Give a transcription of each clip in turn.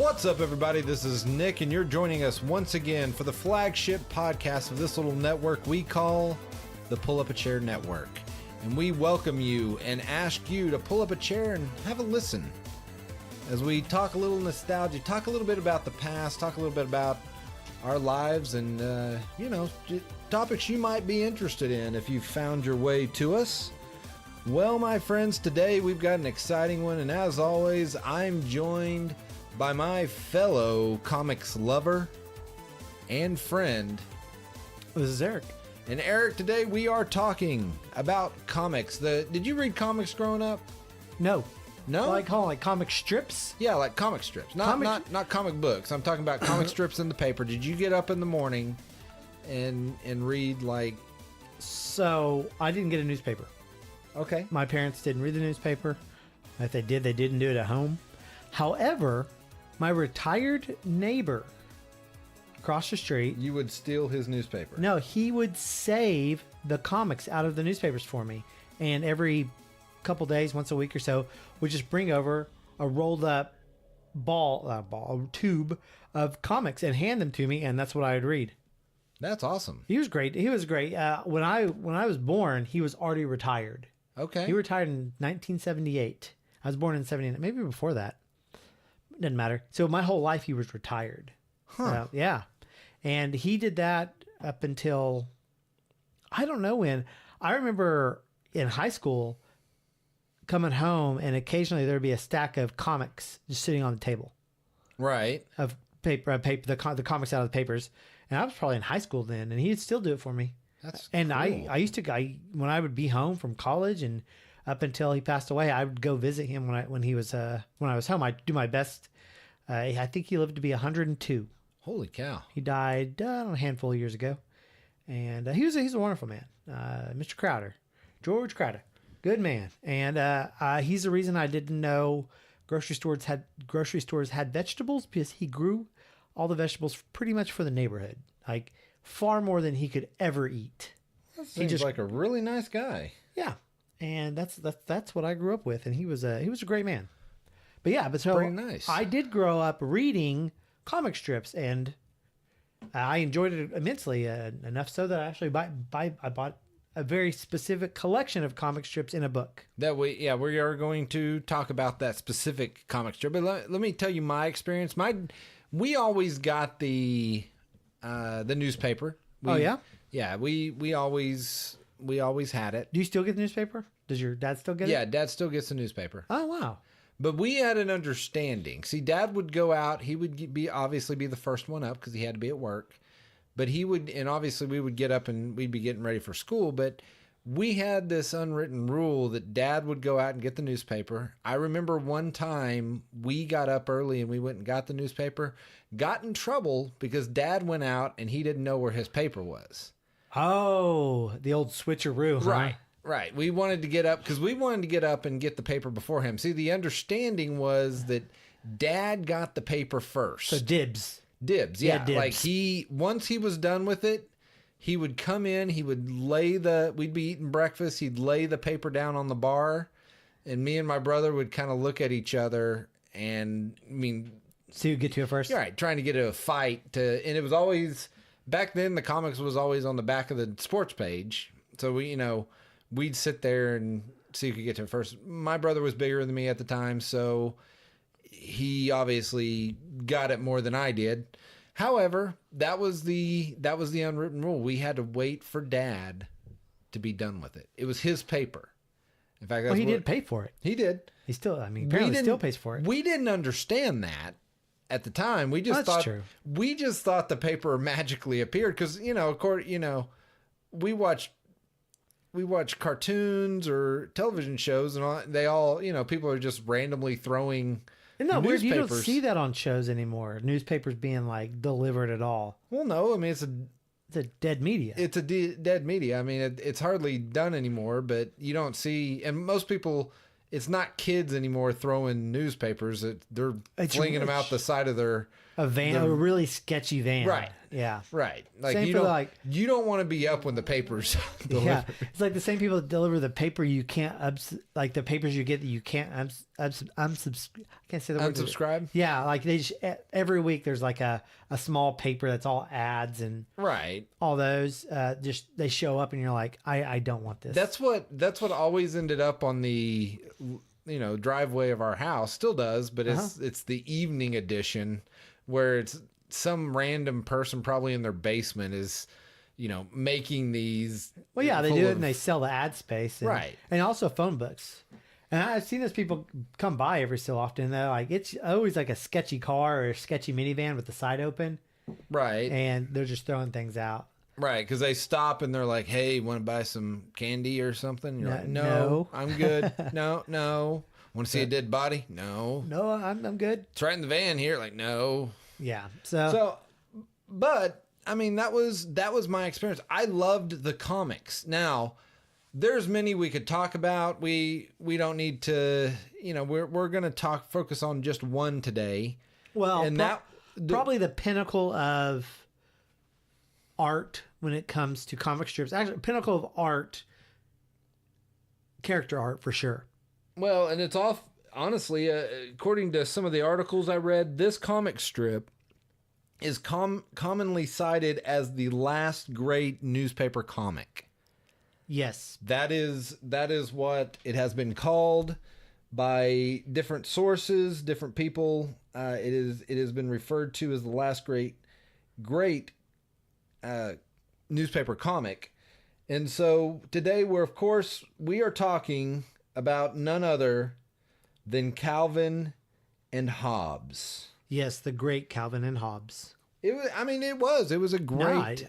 What's up, everybody? This is Nick, and you're joining us once again for the flagship podcast of this little network we call the Pull Up a Chair Network. And we welcome you and ask you to pull up a chair and have a listen as we talk a little nostalgia, talk a little bit about the past, talk a little bit about our lives, and, topics you might be interested in if you've found your way to us. Well, my friends, today we've got an exciting one, and as always, I'm joined by my fellow comics lover and friend. This is Eric. And Eric, today we are talking about comics. Did you read comics growing up? No. No? I call it like comic strips. Yeah, like comic strips. Not comic books. I'm talking about comic strips in the paper. Did you get up in the morning and read like... So, I didn't get a newspaper. Okay. My parents didn't read the newspaper. If they did, they didn't do it at home. However, my retired neighbor across the street... You would steal his newspaper? No, he would save the comics out of the newspapers for me. And every couple days, once a week or so, would just bring over a rolled up tube of comics and hand them to me, and that's what I would read. That's awesome. He was great. When I was born, he was already retired. Okay. He retired in 1978. I was born in 79, maybe before that. Doesn't matter. So my whole life he was retired. Huh. Yeah. And he did that up until, I don't know when. I remember in high school coming home and occasionally there'd be a stack of comics just sitting on the table. Right. Of paper, the comics out of the papers. And I was probably in high school then, and he'd still do it for me. That's and cool. I used to, when I would be home from college and up until he passed away, I would go visit him when I was home. I'd do my best. I think he lived to be 102. Holy cow! He died a handful of years ago, and he's a wonderful man, Mr. Crowder, George Crowder, good man. And he's the reason I didn't know grocery stores had vegetables, because he grew all the vegetables pretty much for the neighborhood, like far more than he could ever eat. That seems like a really nice guy. Yeah. And that's what I grew up with, and he was a great man. But yeah, so pretty nice. I did grow up reading comic strips, and I enjoyed it immensely. Enough so that I actually I bought a very specific collection of comic strips in a book. We are going to talk about that specific comic strip. But let me tell you my experience. We always got the newspaper. Yeah, we always had it. Do you still get the newspaper? Does your dad still get it? Yeah, Dad still gets the newspaper. Oh, wow. But we had an understanding. See, Dad would go out. He would obviously be the first one up because he had to be at work. But he would, and obviously we would get up and we'd be getting ready for school. But we had this unwritten rule that Dad would go out and get the newspaper. I remember one time we got up early and we went and got the newspaper, got in trouble because Dad went out and he didn't know where his paper was. Oh, the old switcheroo, huh? Right. We wanted to get up because we wanted to get up and get the paper before him. See, the understanding was that Dad got the paper first. So dibs. Dibs, yeah. Dibs. Like once he was done with it, he would come in, we'd be eating breakfast, he'd lay the paper down on the bar, and me and my brother would kind of look at each other and, so you get to it first? Right, trying to get to a fight. And it was always, back then the comics was always on the back of the sports page. So we'd sit there and see who could get to it first. My brother was bigger than me at the time, so he obviously got it more than I did. However, that was the unwritten rule. We had to wait for Dad to be done with it. It was his paper. In fact, he did pay for it. He did. He still, apparently still pays for it. We didn't understand that at the time. We just thought true. We just thought the paper magically appeared because we watch cartoons or television shows and they all people are just randomly throwing. Isn't that weird? You don't see that on shows anymore. Newspapers being like delivered at all. Well, no, it's a dead media. It's a dead media. It's hardly done anymore. But you don't see, and most people, it's not kids anymore throwing newspapers. They're flinging them out the side of their a van, a really sketchy van. Right. Yeah. Right. Like Same you for, don't like- you don't want to be up when the paper's delivered. Yeah, it's like the same people that deliver the paper you can't like the papers you get that you can't I can't say the word. Unsubscribe? Yeah, like they just, every week there's like a small paper that's all ads and Right. all those. Just they show up and you're like, I don't want this. That's what always ended up on the driveway of our house. Still does, but it's the evening edition where it's some random person probably in their basement is making these. Well, yeah, they full do it of- and they sell the ad space, and, Right. And also phone books. And I've seen those people come by every so often. They're like, it's always like a sketchy car or a sketchy minivan with the side open, Right. and they're just throwing things out. Right, because they stop and they're like, "Hey, want to buy some candy or something?" You're like, No. "No, I'm good. No. Want to see a dead body? No. No, I'm good. It's right in the van here." Like, no. Yeah. So So, but I mean, that was my experience. I loved the comics. Now, there's many we could talk about. We don't need to. We're gonna focus on just one today. well, and probably the pinnacle of art when it comes to comic strips. Actually, pinnacle of art, character art for sure. Well, and it's off. Honestly, according to some of the articles I read, this comic strip is commonly cited as the last great newspaper comic. Yes. That is what it has been called by different sources, different people. It has been referred to as the last great newspaper comic. And so today we are talking about none other than Calvin and Hobbes. Yes, the great Calvin and Hobbes. It was a great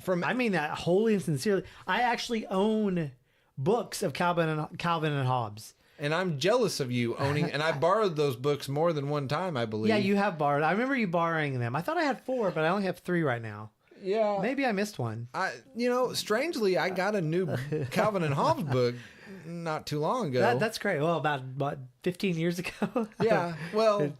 I mean that wholly and sincerely. I actually own books of Calvin and Hobbes. and I'm jealous of you owning, and I borrowed those books more than one time, I believe. Yeah, you have borrowed. I remember you borrowing them. I thought I had 4, but I only have 3 right now. Yeah. Maybe I missed one. Strangely, I got a new Calvin and Hobbes book not too long ago. That's great. Well, about 15 years ago. Yeah. Well,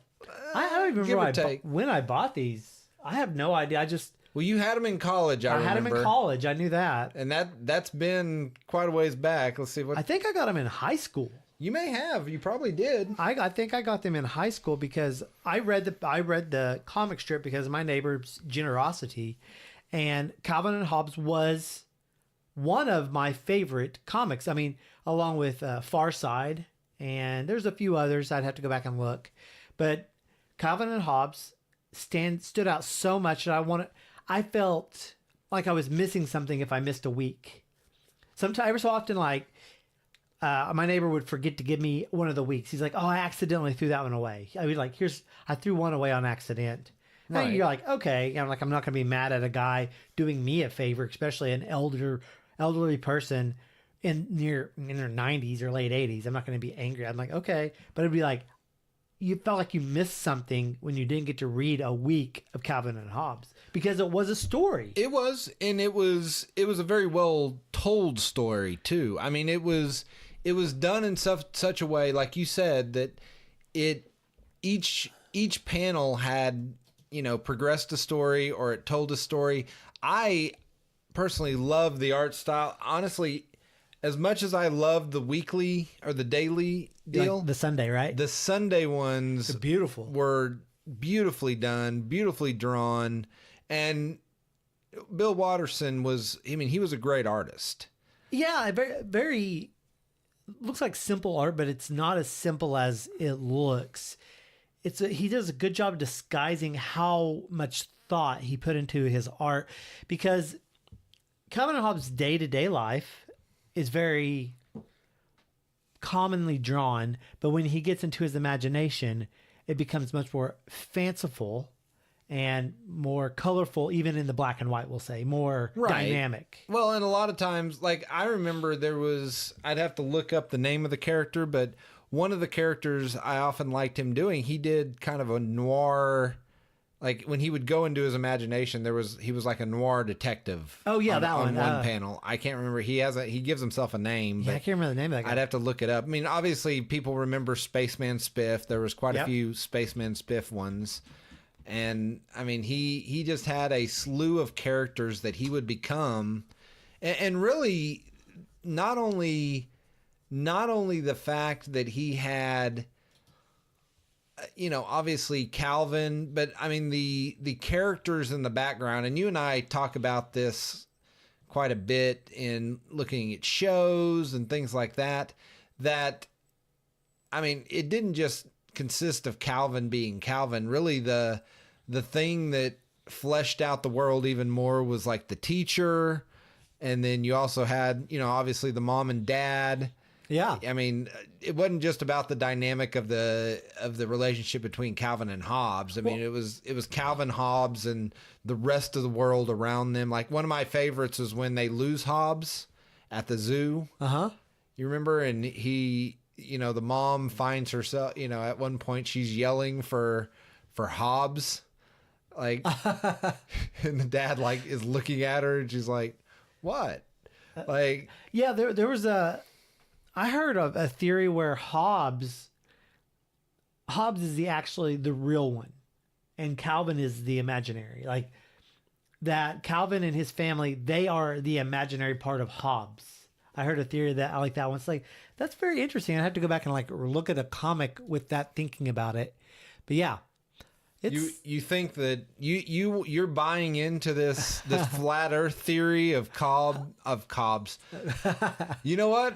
I don't even give or remember take. when I bought these. I have no idea. Well, you had them in college, I remember. had them in college. I knew that. And that's been quite a ways back. Let's see what I think I got them in high school. you may have. You probably did. I think I got them in high school because I read the comic strip because of my neighbor's generosity, and Calvin and Hobbes was one of my favorite comics. I mean, along with Far Side, and there's a few others. I'd have to go back and look, but Calvin and Hobbes stood out so much that I felt like I was missing something if I missed a week. Sometimes, every so often, like. My neighbor would forget to give me one of the weeks. He's like, "Oh, I accidentally threw that one away." I would like, I threw one away on accident. Now Right. you're like, okay, I'm not going to be mad at a guy doing me a favor, especially an elderly person in their 90s or late 80s. I'm not going to be angry. I'm like, okay, but it'd be like, you felt like you missed something when you didn't get to read a week of Calvin and Hobbes because it was a story. It was, and it was a very well told story too. I mean, it was done in such a way, like you said, that each panel had, progressed a story or it told a story. I personally love the art style. Honestly, as much as I love the weekly or the daily deal, Like the Sunday, right? the Sunday ones They're beautiful. were beautifully done, beautifully drawn, and Bill Watterson he was a great artist. Yeah, very, very looks like simple art, but it's not as simple as it looks. He does a good job disguising how much thought he put into his art, because Calvin and Hobbes' day-to-day life is very commonly drawn, but when he gets into his imagination, it becomes much more fanciful and more colorful, even in the black and white, we'll say, more Right. dynamic. Well, and a lot of times, like I remember I'd have to look up the name of the character, but one of the characters I often liked him doing, he did kind of a noir, like when he would go into his imagination, he was like a noir detective. Oh, yeah, that on one. one panel. I can't remember. He gives himself a name. Yeah, I But can't remember the name of that guy. I'd have to look it up. I mean, obviously people remember Spaceman Spiff. There was quite a Yep. few Spaceman Spiff ones. And I mean, he just had a slew of characters that he would become, and really not only the fact that he had, obviously Calvin, but I mean the characters in the background. And you and I talk about this quite a bit in looking at shows and things like that. That, I mean, it didn't just consist of Calvin being Calvin. Really, the thing that fleshed out the world even more was like the teacher, and then you also had, obviously the mom and dad. Yeah. I mean, it wasn't just about the dynamic of the relationship between Calvin and Hobbes. I mean, it was Calvin, Hobbes, and the rest of the world around them. Like, one of my favorites is when they lose Hobbes at the zoo. Uh-huh. You remember? And he, the mom finds herself, at one point she's yelling for Hobbes. Like, and the dad like is looking at her and she's like, what? Like, yeah, there was I heard of a theory where Hobbes is actually the real one, and Calvin is the imaginary. Like, that Calvin and his family, they are the imaginary part of Hobbes. I heard a theory that I like that one. It's like, that's very interesting. I have to go back and like look at a comic with that thinking about it. But yeah, you think that you're buying into this flat Earth theory of Cobbs. You know what?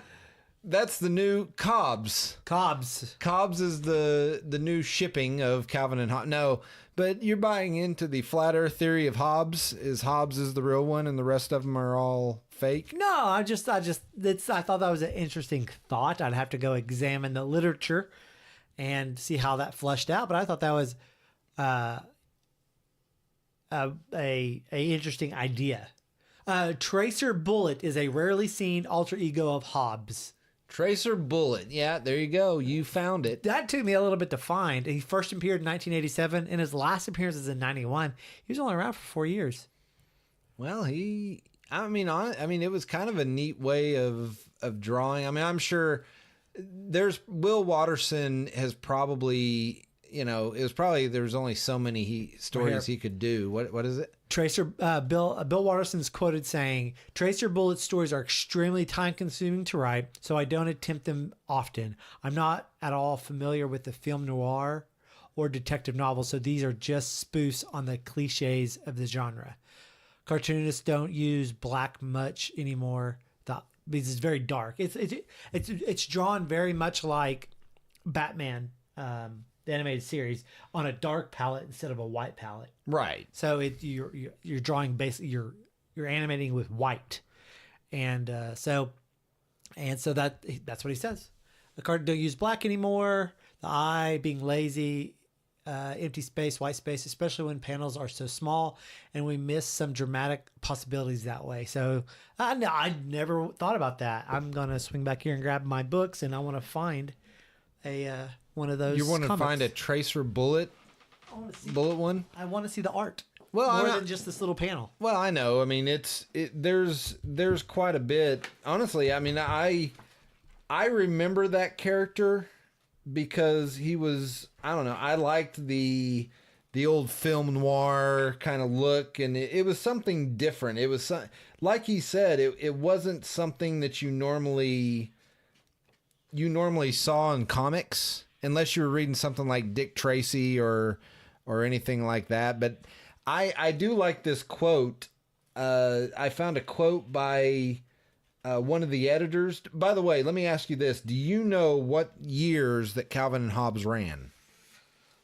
That's the new Cobbs. Cobbs is the new shipping of Calvin and Hobbes. No, but you're buying into the flat Earth theory of Hobbes. Hobbes is the real one, and the rest of them are all fake? No, I thought that was an interesting thought. I'd have to go examine the literature and see how that fleshed out. But I thought that was a interesting idea. Tracer Bullet is a rarely seen alter ego of Hobbes. Tracer Bullet. Yeah, there you go. You found it. That took me a little bit to find. He first appeared in 1987, and his last appearance is in 91. He was only around for 4 years. Well, it was kind of a neat way of drawing. I mean, I'm sure Will Watterson has probably, there's only so many stories he could do. What is it? Tracer, Bill Watterson's quoted saying, "Tracer Bullet stories are extremely time-consuming to write, so I don't attempt them often. I'm not at all familiar with the film noir or detective novels, so these are just spoofs on the cliches of the genre. Cartoonists don't use black much anymore because it's very dark. It's drawn very much like Batman, the animated series, on a dark palette instead of a white palette. Right. So you're drawing basically you're animating with white, and so that's what he says. The card don't use black anymore. The eye being lazy, empty space, white space, especially when panels are so small, and we miss some dramatic possibilities that way. So I never thought about that. I'm gonna swing back here and grab my books, and I want to find a one of those. You want to comics. find a Tracer Bullet one? I want to see the art. Well, more than just this little panel. Well, I know. I mean, there's quite a bit. Honestly, I mean, I remember that character because he was, I don't know, I liked the old film noir kind of look, and it was something different. It was like he said, it wasn't something that you normally saw in comics, unless you were reading something like Dick Tracy or anything like that. But I do like this quote. I found a quote by one of the editors. By the way, let me ask you this. Do you know what years that Calvin and Hobbes ran?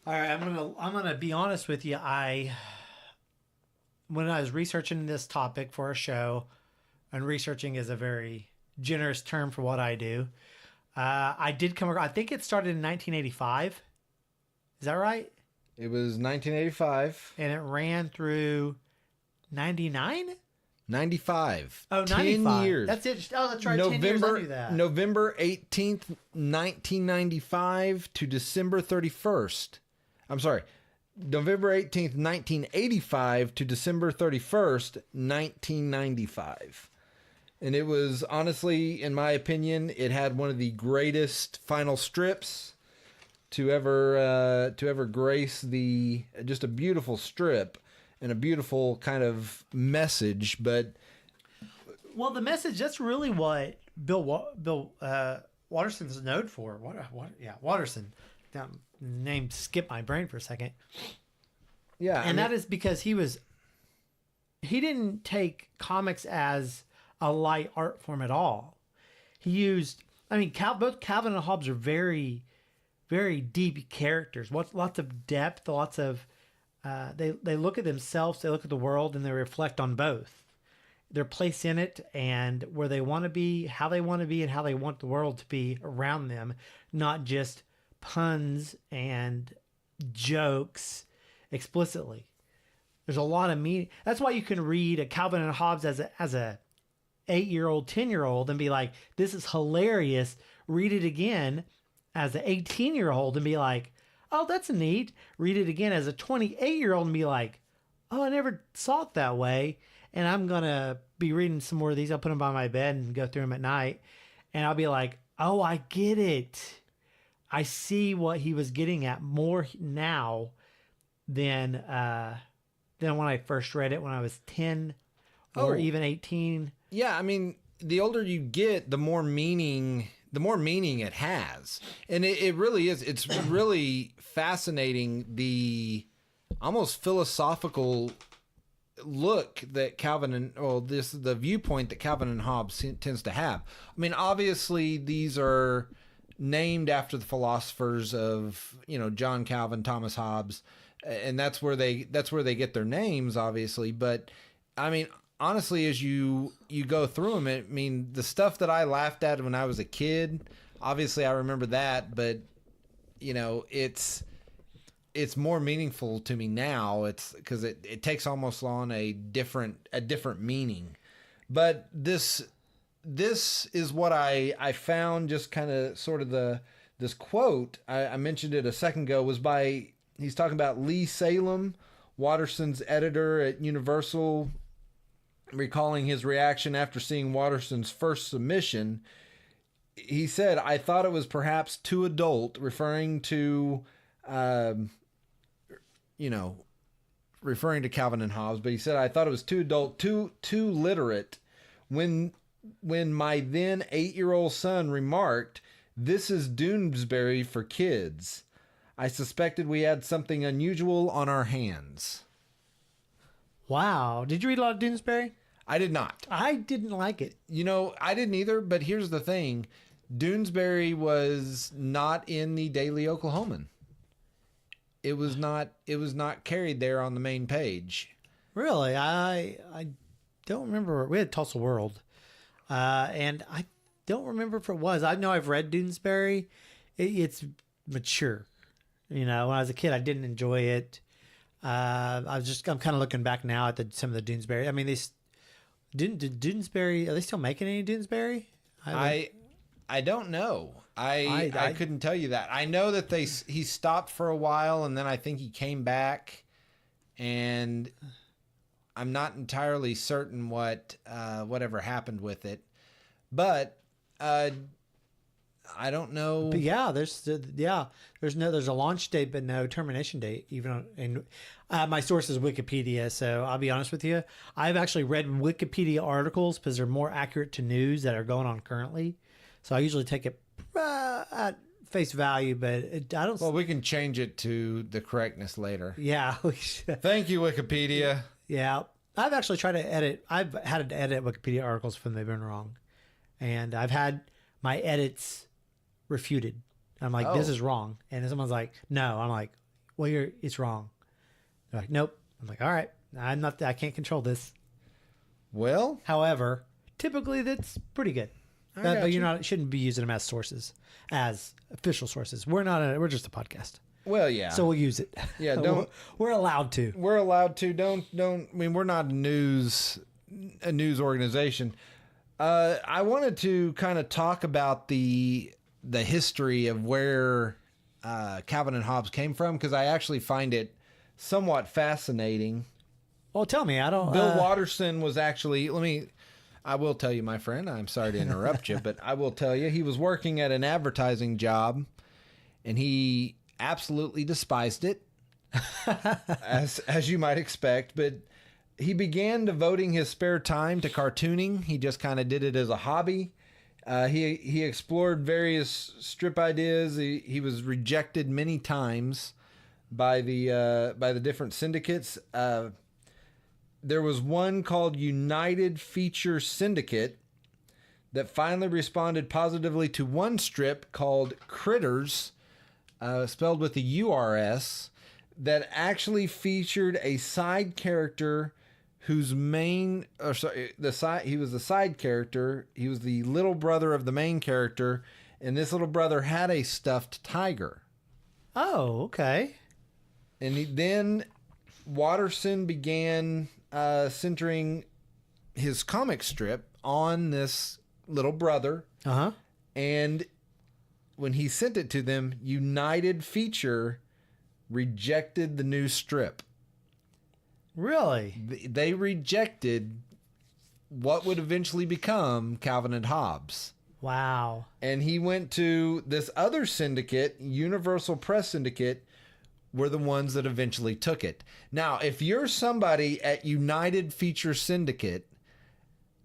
All right, I'm gonna be honest with you. When I was researching this topic for a show, and researching is a very generous term for what I do, I did come across, I think it started in 1985. Is that right? It was 1985. And it ran through 99? 95. Oh, 10 95. years. That's it. Oh, that's right. 10 years, I knew that. November 18th, 1995 to December 31st. I'm sorry. November 18th, 1985 to December 31st, 1995. And it was, honestly, in my opinion, it had one of the greatest final strips. to ever grace just a beautiful strip and a beautiful kind of message. But well, the message, that's really what Bill Watterson's known for. Watterson. Name skipped my brain for a second. Yeah, and that is because he didn't take comics as a light art form at all. He used, both Calvin and Hobbes are very, very deep characters. Lots of depth, lots of, they look at themselves, they look at the world, and they reflect on both. Their place in it and where they want to be, how they want to be, and how they want the world to be around them, not just puns and jokes explicitly. There's a lot of meaning. That's why you can read a Calvin and Hobbes as a 8-year-old, 10-year-old and be like, this is hilarious. Read it again as an 18-year-old and be like, oh, that's neat. Read it again as a 28-year-old and be like, oh, I never saw it that way. And I'm going to be reading some more of these. I'll put them by my bed and go through them at night. And I'll be like, oh, I get it. I see what he was getting at more now than when I first read it when I was 10 or even 18. Yeah, the older you get, the more meaning it has. And it really is. It's really fascinating, the almost philosophical look that the viewpoint that Calvin and Hobbes tends to have. Obviously these are named after the philosophers of, John Calvin, Thomas Hobbes, and that's where they get their names, obviously. But honestly, as you go through them, the stuff that I laughed at when I was a kid, obviously I remember that, but it's more meaningful to me now. It's because it takes almost on a different meaning. But this is what I found, just kind of sort of this quote. I mentioned it a second ago, was by, he's talking about Lee Salem, Watterson's editor at Universal, recalling his reaction after seeing Watterson's first submission. He said, I thought it was perhaps too adult, referring to Calvin and Hobbes, but he said, I thought it was too adult, too literate, when my then 8-year-old son remarked, this is Doonesbury for kids. I suspected we had something unusual on our hands. Wow. Did you read a lot of Doonesbury? I did not. I didn't like it. I didn't either, but here's the thing. Doonesbury was not in the Daily Oklahoman. It was not carried there on the main page. Really? I don't remember. We had Tulsa World. And I don't remember if it was. I know I've read Doonesbury. It's mature. When I was a kid, I didn't enjoy it. I'm kind of looking back now at some of the Doonesbury. Did Doonesbury, are they still making any Doonesbury? I don't know. I couldn't tell you that. I know that he stopped for a while, and then I think he came back, and I'm not entirely certain whatever happened with it, but I don't know. But yeah, there's a launch date but no termination date. My source is Wikipedia, so I'll be honest with you. I've actually read Wikipedia articles because they're more accurate to news that are going on currently. So I usually take it at face value, but I don't. Well, we can change it to the correctness later. Yeah. Thank you, Wikipedia. Yeah. I've actually tried to edit. I've had to edit Wikipedia articles when they've been wrong. And I've had my edits refuted. I'm like, this is wrong. And someone's like, no. I'm like, well, it's wrong. They're like, nope. I'm like, all right. I can't control this. Well, however, typically that's pretty good. But shouldn't be using them as sources, as official sources. We're just a podcast. Well, yeah. So we'll use it. Yeah, we're allowed to. We're allowed to. We're not a news organization. I wanted to kind of talk about the history of where Calvin and Hobbes came from, because I actually find it somewhat fascinating. Well, tell me. I don't. Bill Watterson was actually. I will tell you, my friend. I'm sorry to interrupt you, but I will tell you, he was working at an advertising job, and he absolutely despised it, as you might expect, but he began devoting his spare time to cartooning. He just kind of did it as a hobby. He explored various strip ideas. He was rejected many times by the different syndicates. There was one called United Feature Syndicate that finally responded positively to one strip called Critters, spelled with the URS, that actually featured a side character whose he was the side character. He was the little brother of the main character, and this little brother had a stuffed tiger. Oh, okay. And then Watterson began centering his comic strip on this little brother. Uh-huh. And when he sent it to them, United Feature rejected the new strip. Really? They rejected what would eventually become Calvin and Hobbes. Wow. And he went to this other syndicate, Universal Press Syndicate, were the ones that eventually took it. Now, if you're somebody at United Feature Syndicate,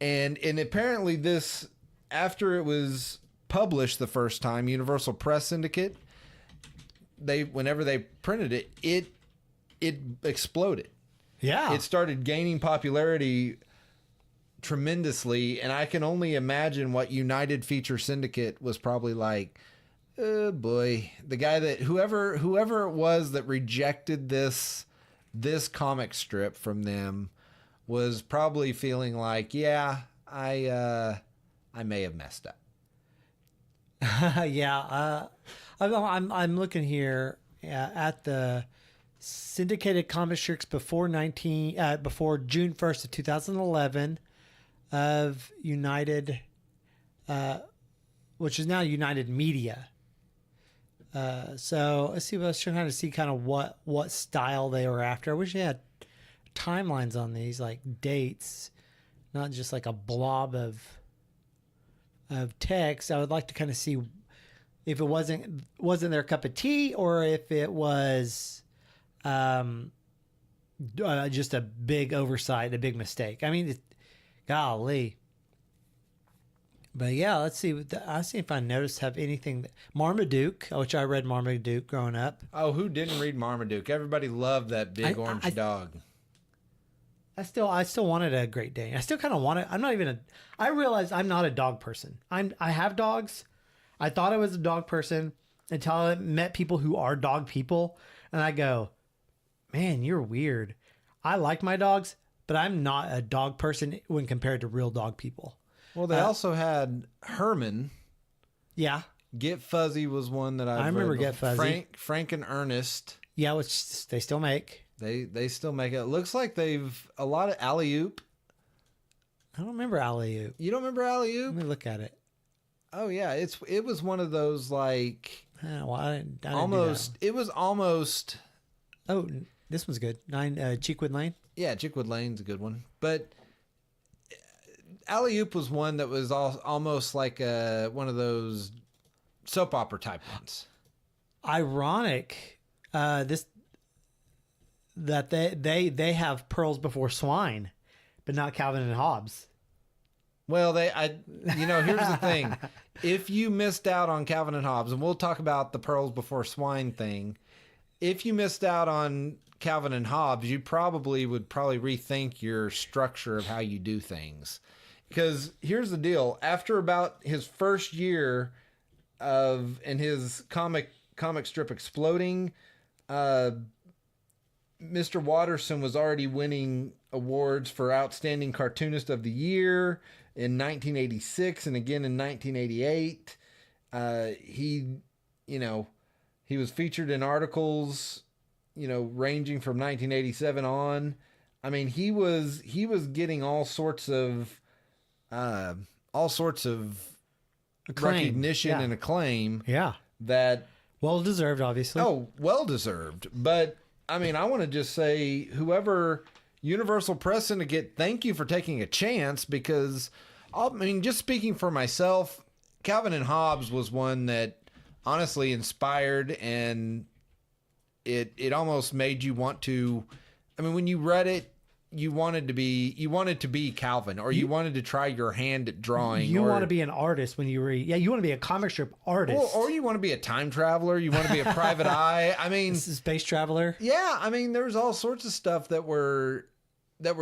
and apparently this, after it was published the first time, Universal Press Syndicate, whenever they printed it, it exploded. Yeah. It started gaining popularity tremendously, and I can only imagine what United Feature Syndicate was probably like. Oh boy, the guy that whoever it was that rejected this comic strip from them was probably feeling like, yeah, I may have messed up. Yeah. I'm looking here at the syndicated comic strips before June 1st of 2011 of United, which is now United Media. So let's see. I was trying to see kind of what style they were after. I wish they had timelines on these, like dates, not just like a blob of text. I would like to kind of see if it wasn't their cup of tea, or if it was just a big oversight, a big mistake. I mean, golly. But yeah, let's see. I'll see if I noticed have anything. Marmaduke, which I read Marmaduke growing up. Oh, who didn't read Marmaduke? Everybody loved that big orange dog. I still wanted a Great Dane. I still kind of want it. I realize I'm not a dog person. I have dogs. I thought I was a dog person until I met people who are dog people. And I go, man, you're weird. I like my dogs, but I'm not a dog person when compared to real dog people. Well, they also had Herman. Yeah. Get Fuzzy was one that I remember Get Fuzzy. Frank and Ernest. Yeah, which they still make. They still make it. It looks like they've a lot of Alley-Oop. I don't remember Alley-Oop. You don't remember Alley-Oop? Let me look at it. Oh yeah, it was one of those like I didn't almost. It was almost. Oh, this one's good. Cheekwood Lane. Yeah, Cheekwood Lane's a good one, but Alley-Oop was one that was almost like one of those soap opera type ones. Ironic, that they have Pearls Before Swine, but not Calvin and Hobbes. Well, here's the thing. If you missed out on Calvin and Hobbes, and we'll talk about the Pearls Before Swine thing, if you missed out on Calvin and Hobbes, you would probably rethink your structure of how you do things. Because here's the deal. After about his first year and his comic strip exploding, Mr. Watterson was already winning awards for Outstanding Cartoonist of the Year in 1986 and again in 1988. He was featured in articles, ranging from 1987 on. I mean, he was getting all sorts of acclaim. Recognition and acclaim. Yeah. That well deserved, obviously. Oh, well deserved. But I mean, I want to just say, whoever Universal Press Syndicate, thank you for taking a chance, because just speaking for myself, Calvin and Hobbes was one that honestly inspired and it almost made you want to. I mean, when you read it, you wanted to be Calvin, or you wanted to try your hand at drawing. You want to be an artist when you read. Yeah, you want to be a comic strip artist. Or you want to be a time traveler. You want to be a private eye. I mean, this is Space Traveler. Yeah, I mean, there's all sorts of stuff that were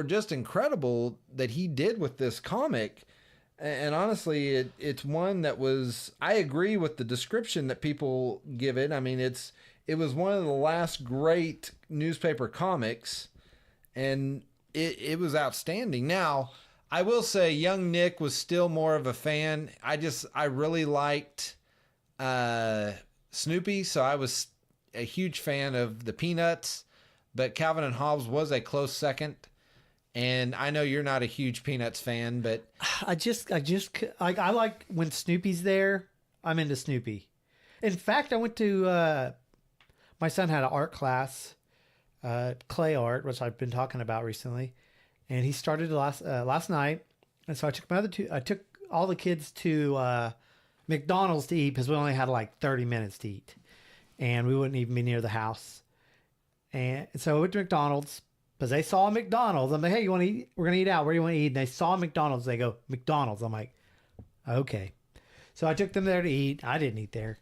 just incredible that he did with this comic. And honestly, it's one that was. I agree with the description that people give it. I mean, it was one of the last great newspaper comics, and it was outstanding. Now, I will say young Nick was still more of a fan. I really liked Snoopy, so I was a huge fan of the Peanuts, but Calvin and Hobbes was a close second. And I know you're not a huge Peanuts fan, but I like when Snoopy's there. I'm into Snoopy. In fact, I went to my son had an art class, clay art, which I've been talking about recently, and he started last night. And so I took all the kids to McDonald's to eat because we only had like 30 minutes to eat, and we wouldn't even be near the house. And so we went to McDonald's because they saw McDonald's. I'm like, hey, you want to eat? We're gonna eat out. Where do you want to eat? And they saw McDonald's. They go, McDonald's. I'm like, okay. So I took them there to eat. I didn't eat there,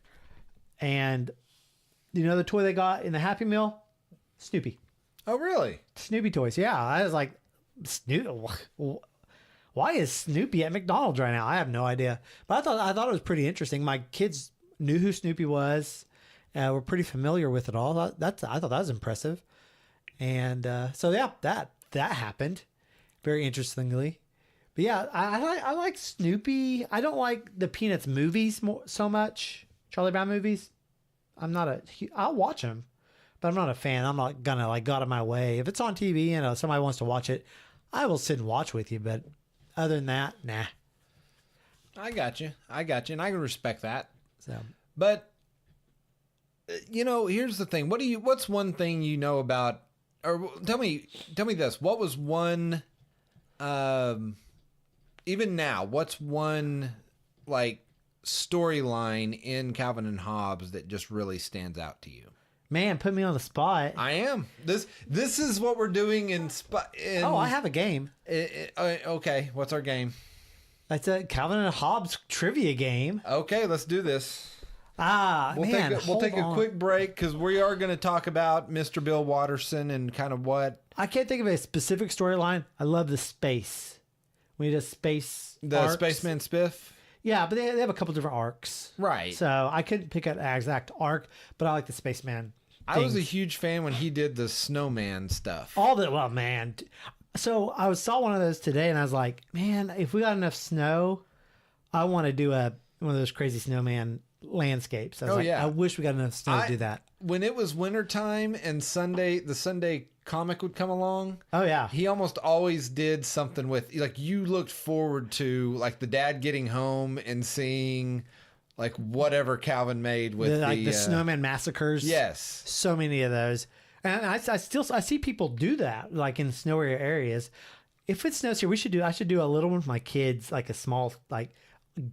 and you know the toy they got in the Happy Meal? Snoopy. Oh, really? Snoopy toys. Yeah. I was like, why is Snoopy at McDonald's right now? I have no idea. But I thought it was pretty interesting. My kids knew who Snoopy was. Were pretty familiar with it all. I thought that was impressive. And so yeah, that happened very interestingly. But yeah, I like Snoopy. I don't like the Peanuts movies so much. Charlie Brown movies. I'll watch them, but I'm not a fan. I'm not gonna like go out of my way. If it's on TV and somebody wants to watch it, I will sit and watch with you. But other than that, nah. I got you, and I can respect that. So, but here's the thing. What's one thing you know about, or tell me this. What was one, even now, what's one like storyline in Calvin and Hobbes that just really stands out to you? Man, put me on the spot. I am. This is what we're doing in Oh, I have a game. Okay, what's our game? That's a Calvin and Hobbes trivia game. Okay, let's do this. We'll take a quick break because we are going to talk about Mr. Bill Watterson and kind of what. I can't think of a specific storyline. I love the space. We need a space. The arcs. Spaceman Spiff. Yeah, but they have a couple different arcs. Right. So I couldn't pick an exact arc, but I like the Spaceman. I was a huge fan when he did the snowman stuff. Man. So I saw one of those today and I was like, man, if we got enough snow, I want to do one of those crazy snowman landscapes. I wish we got enough snow to do that. When it was wintertime and the Sunday comic would come along. Oh yeah. He almost always did something with, like, you looked forward to like the dad getting home and seeing like whatever Calvin made with the snowman massacres. Yes. So many of those. And I see people do that like in snowier areas. If it snows here, I should do a little one for my kids, like a small, like,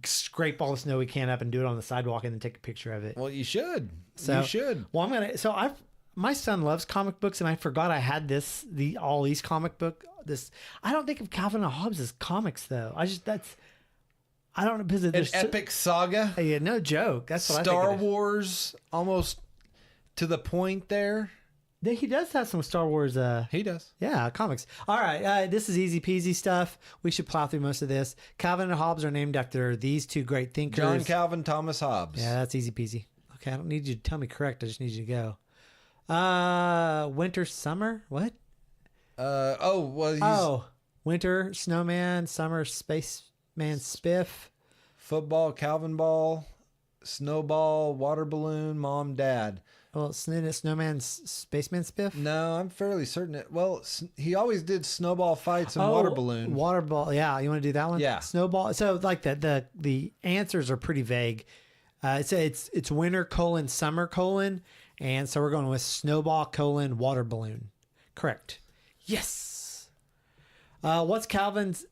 scrape all the snow we can up and do it on the sidewalk and then take a picture of it. Well, you should. You should. Well, my son loves comic books, and I forgot I had all these comic book. I don't think of Calvin and Hobbes as comics though. I don't know because an epic saga. Yeah, no joke. That's what Star I think Wars, almost to the point there. He does have some Star Wars. He does. Yeah, comics. All right, this is easy peasy stuff. We should plow through most of this. Calvin and Hobbes are named after these two great thinkers. John Calvin, Thomas Hobbes. Yeah, that's easy peasy. Okay, I don't need you to tell me correct. I just need you to go. Winter, summer, what? Winter, snowman, summer, spaceman, spiff. Football, Calvin ball, snowball, water balloon, mom, dad. Well, snowman, spaceman, spiff? No, I'm fairly certain. He always did snowball fights and water balloon. Water ball, yeah. You want to do that one? Yeah. Snowball. So like the answers are pretty vague. It's winter, summer, and so we're going with snowball, water balloon. Correct. Yes. What's Calvin's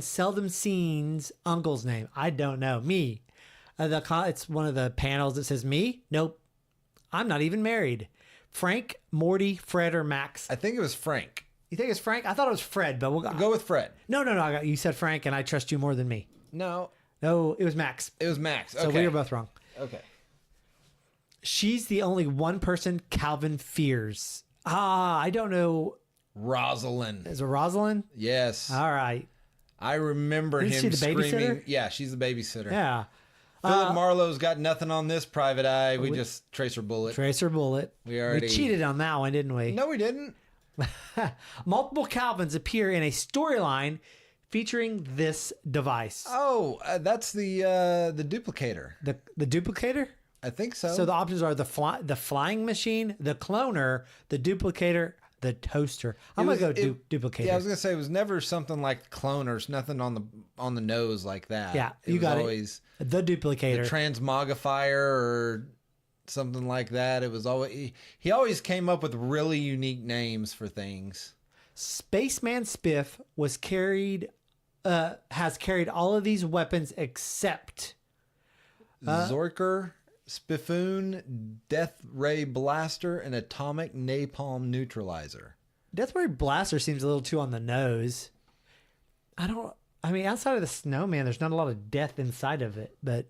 seldom seen's uncle's name? I don't know. Me. It's one of the panels that says me. Nope. I'm not even married. Frank, Morty, Fred, or Max? I think it was Frank. You think it's Frank? I thought it was Fred, but we'll Go with Fred. No. You said Frank, and I trust you more than me. No. No, it was Max. It was Max. Okay. So we were both wrong. Okay. She's the only one person Calvin fears. I don't know. Rosalind. Is it Rosalind? Yes. All right. I remember Isn't him she the screaming. babysitter? Yeah, she's the babysitter. Yeah. Philip Marlowe's got nothing on this, Private Eye. We just tracer bullet. Tracer bullet. We cheated on that one, didn't we? No, we didn't. Multiple Calvins appear in a storyline featuring this device. Oh, that's the duplicator. The duplicator? I think so. So the options are the flying machine, the cloner, the duplicator, the toaster. I'm going to go duplicator. Yeah, I was going to say it was never something like cloners, nothing on the nose like that. Yeah, it was always the duplicator. The transmogrifier or something like that. It was always he always came up with really unique names for things. Spaceman Spiff has carried all of these weapons except Zorker, Spiffoon, Death Ray Blaster, and Atomic Napalm Neutralizer. Death Ray Blaster seems a little too on the nose. Outside of the snowman, there's not a lot of death inside of it, but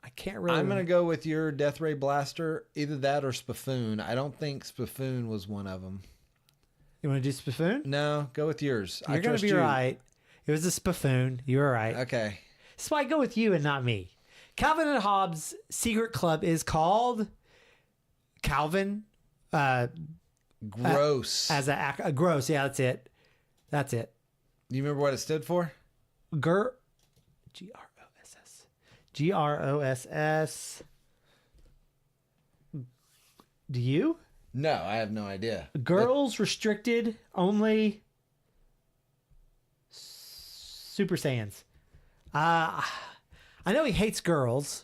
I can't really. I'm going to go with your Death Ray Blaster, either that or Spiffoon. I don't think Spiffoon was one of them. You want to do Spiffoon? No, go with yours. You're going to be right. It was a Spiffoon. You were right. Okay. So I go with you and not me. Calvin and Hobbes' secret club is called Calvin. Gross. As a gross. Yeah, that's it. That's it. Do you remember what it stood for? G-R-O-S-S. G-R-O-S-S. Do you? No, I have no idea. Girls restricted only Super Saiyans. I know he hates girls,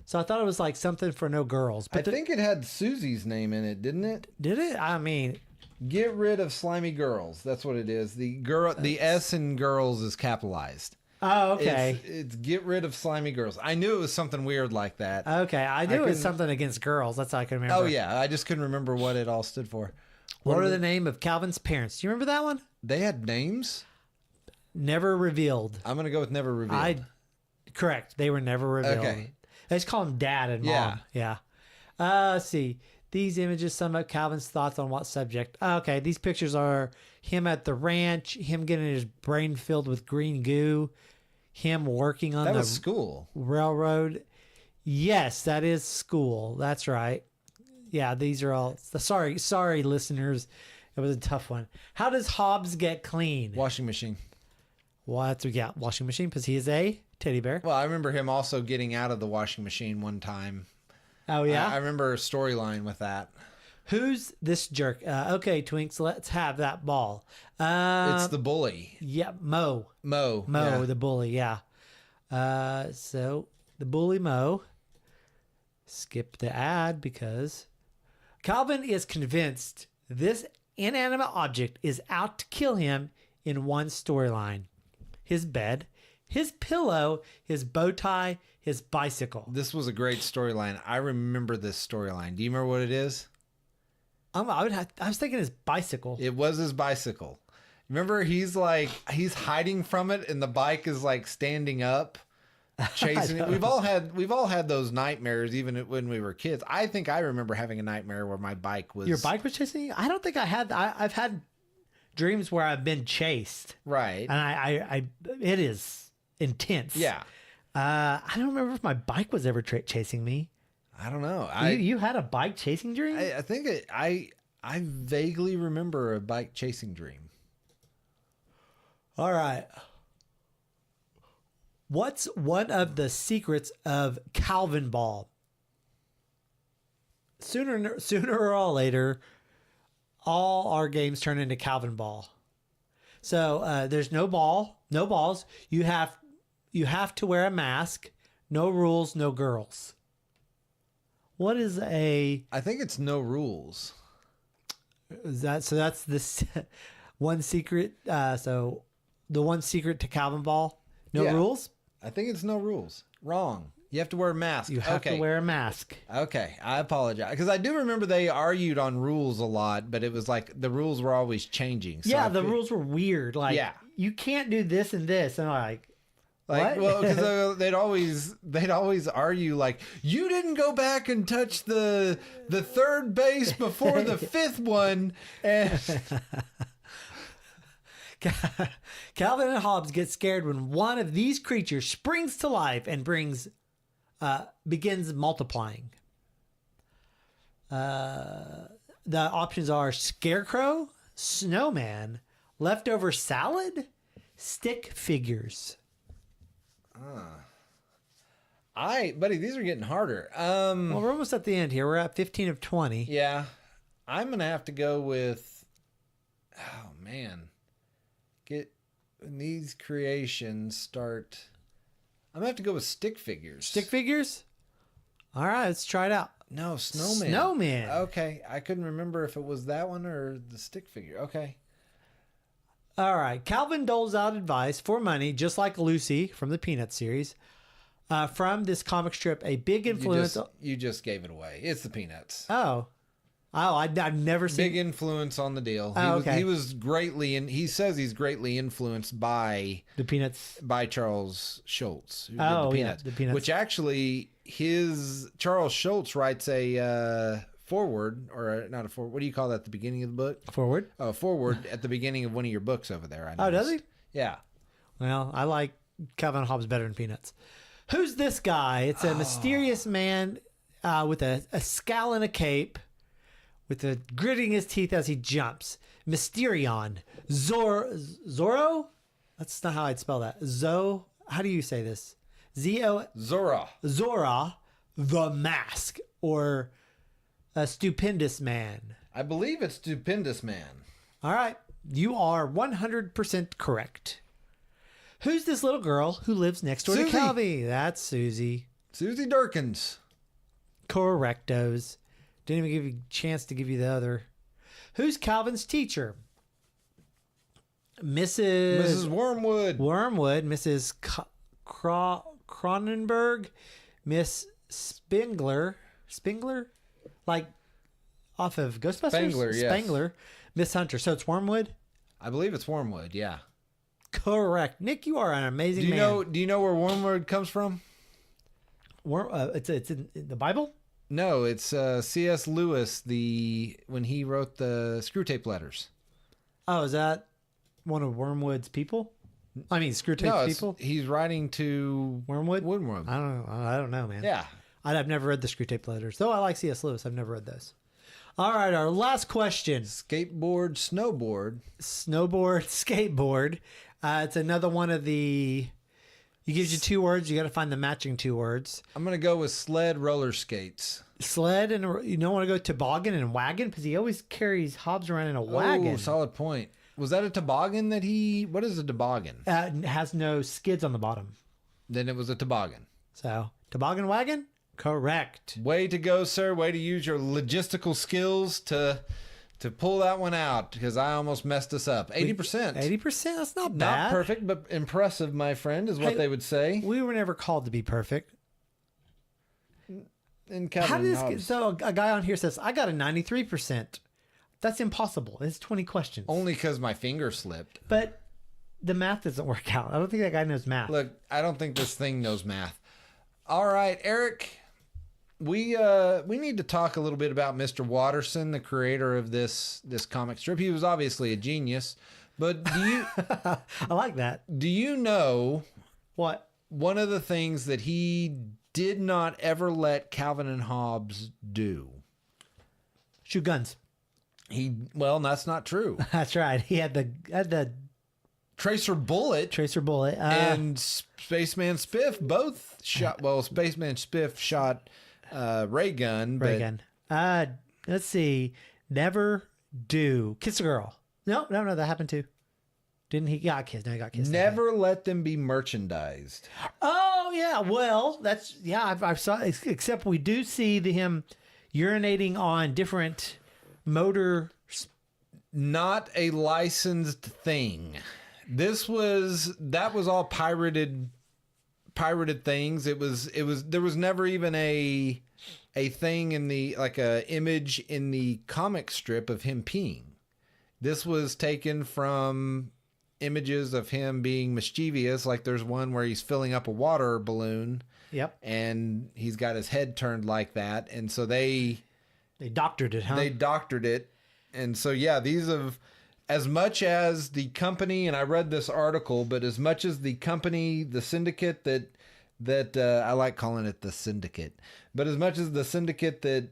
so I thought it was like something for no girls. But I think it had Susie's name in it, didn't it? Did it? I mean, get rid of slimy girls. That's what it is. The S in girls is capitalized. Oh, okay. It's get rid of slimy girls. I knew it was something weird like that. Okay, I knew it was something against girls. That's all I can remember. Oh yeah, I just couldn't remember what it all stood for. What are the name of Calvin's parents? Do you remember that one? They had names? Never revealed. I'm gonna go with never revealed. Correct. They were never revealed. Okay. They just call him Dad and Mom. Yeah. Let's see. These images sum up Calvin's thoughts on what subject. Okay, these pictures are him at the ranch, him getting his brain filled with green goo, him working on the school railroad. Yes, that is school. That's right. Yeah, these are all. Sorry, listeners. It was a tough one. How does Hobbes get clean? Washing machine. What? Yeah, washing machine because he is a teddy bear. Well, I remember him also getting out of the washing machine one time. Oh, yeah? I remember a storyline with that. Who's this jerk? Okay, Twinks, let's have that ball. It's the bully. Yeah, Mo, yeah. the bully, yeah. So, the bully Mo. Skip the ad because Calvin is convinced this inanimate object is out to kill him in one storyline. His bed, his pillow, his bow tie, his bicycle. This was a great storyline. I remember this storyline. Do you remember what it is? I was thinking his bicycle. It was his bicycle. Remember, he's hiding from it, and the bike is like standing up, chasing it. We've all had those nightmares, even when we were kids. I think I remember having a nightmare where my bike was. Your bike was chasing you? I don't think I had. I've had dreams where I've been chased. Right. And I it is intense. Yeah. I don't remember if my bike was ever chasing me. I don't know. You had a bike chasing dream? I think I vaguely remember a bike chasing dream. All right. What's one of the secrets of Calvin Ball? Sooner or later, all our games turn into Calvin Ball. So there's no balls. You have to wear a mask. No rules, no girls. What is I think it's no rules. That's this one secret. So the one secret to Calvin Ball, no rules. I think it's no rules. Wrong. You have to wear a mask. You have to wear a mask. Okay, I apologize. Because I do remember they argued on rules a lot, but it was like the rules were always changing. So yeah, the rules were weird. Like, you can't do this and this. And I'm like, what? Well, because they'd always argue like, you didn't go back and touch the third base before the fifth one. And Calvin and Hobbes get scared when one of these creatures springs to life and begins multiplying. The options are scarecrow, snowman, leftover salad, stick figures. Buddy, these are getting harder. Well, we're almost at the end here. We're at 15 of 20. Yeah, I'm gonna have to go with. Oh man, when these creations start. I'm gonna have to go with stick figures. Stick figures? All right, let's try it out. No, snowman. Snowman. Okay, I couldn't remember if it was that one or the stick figure. Okay. All right. Calvin doles out advice for money, just like Lucy from the Peanuts series. From this comic strip, a big influence. You just gave it away. It's the Peanuts. I've never seen. Big influence on the deal. Okay. He was greatly, and he says he's greatly influenced by the Peanuts, by Charles Schultz. Who did the Peanuts. Which actually, Charles Schultz writes a forward, or not a forward. What do you call that at the beginning of the book? Forward. Oh, forward at the beginning of one of your books over there. Oh, does he? Yeah. Well, I like Calvin and Hobbes better than Peanuts. Who's this guy? It's a mysterious man with a scowl and a cape, with a gritting his teeth as he jumps. Mysterion. Zorro? That's not how I'd spell that. How do you say this? Zora. Zora, the Mask, or a Stupendous Man. I believe it's Stupendous Man. All right. You are 100% correct. Who's this little girl who lives next door to Calvi? That's Susie. Susie Durkins. Correctos. Didn't even give you a chance to give you the other. Who's Calvin's teacher? Mrs. Wormwood. Wormwood. Mrs. Cronenberg. Miss Spengler. Spengler? Like off of Ghostbusters? Spengler, yes. Spengler. Miss Hunter. So it's Wormwood? I believe it's Wormwood, yeah. Correct. Nick, you are an amazing man. Do you know where Wormwood comes from? It's in the Bible? No, it's C.S. Lewis, when he wrote the Screw Tape Letters. Oh, is that one of Wormwood's people? I mean, Screw Tape people? He's writing to Wormwood? Wormwood. I don't know, man. Yeah. I've never read the Screw Tape Letters. Though I like C.S. Lewis, I've never read those. All right, our last question. Skateboard, snowboard. Snowboard, skateboard. It's another one of the... He gives you 2 words. You got to find the matching 2 words. I'm going to go with sled, roller skates. Sled, and you don't want to go toboggan and wagon because he always carries Hobbes around in a wagon. Oh, solid point. Was that a toboggan that what is a toboggan? It has no skids on the bottom. Then it was a toboggan. So, toboggan wagon? Correct. Way to go, sir. Way to use your logistical skills to pull that one out, because I almost messed us up. 80%. 80%? That's not bad. Not perfect, but impressive, my friend, is what they would say. We were never called to be perfect. So a guy on here says, I got a 93%. That's impossible. It's 20 questions. Only because my finger slipped. But the math doesn't work out. I don't think that guy knows math. Look, I don't think this thing knows math. All right, Eric. We need to talk a little bit about Mr. Watterson, the creator of this comic strip. He was obviously a genius, but I like that. Do you know what? One of the things that he did not ever let Calvin and Hobbes do? Shoot guns. Well, that's not true. That's right. He had the tracer bullet. And Spaceman Spiff both shot. Well, Spaceman Spiff shot ray gun. Let's see. Never do. Kiss a girl. No, that happened too. Didn't he? Got kissed. No, he got kissed. Never let them be merchandised. Oh yeah. Well, I've saw. Except we do see him urinating on different motor. Not a licensed thing. That was all pirated pirated things. There was never even a thing in the, like a image in the comic strip of him peeing. This was taken from images of him being mischievous. Like there's one where he's filling up a water balloon. Yep. And he's got his head turned like that. And so they doctored it, huh? They doctored it. And so, yeah, these have, as much as the company, and I read this article, but as much as the company, the syndicate that I like calling it the syndicate, but as much as the syndicate that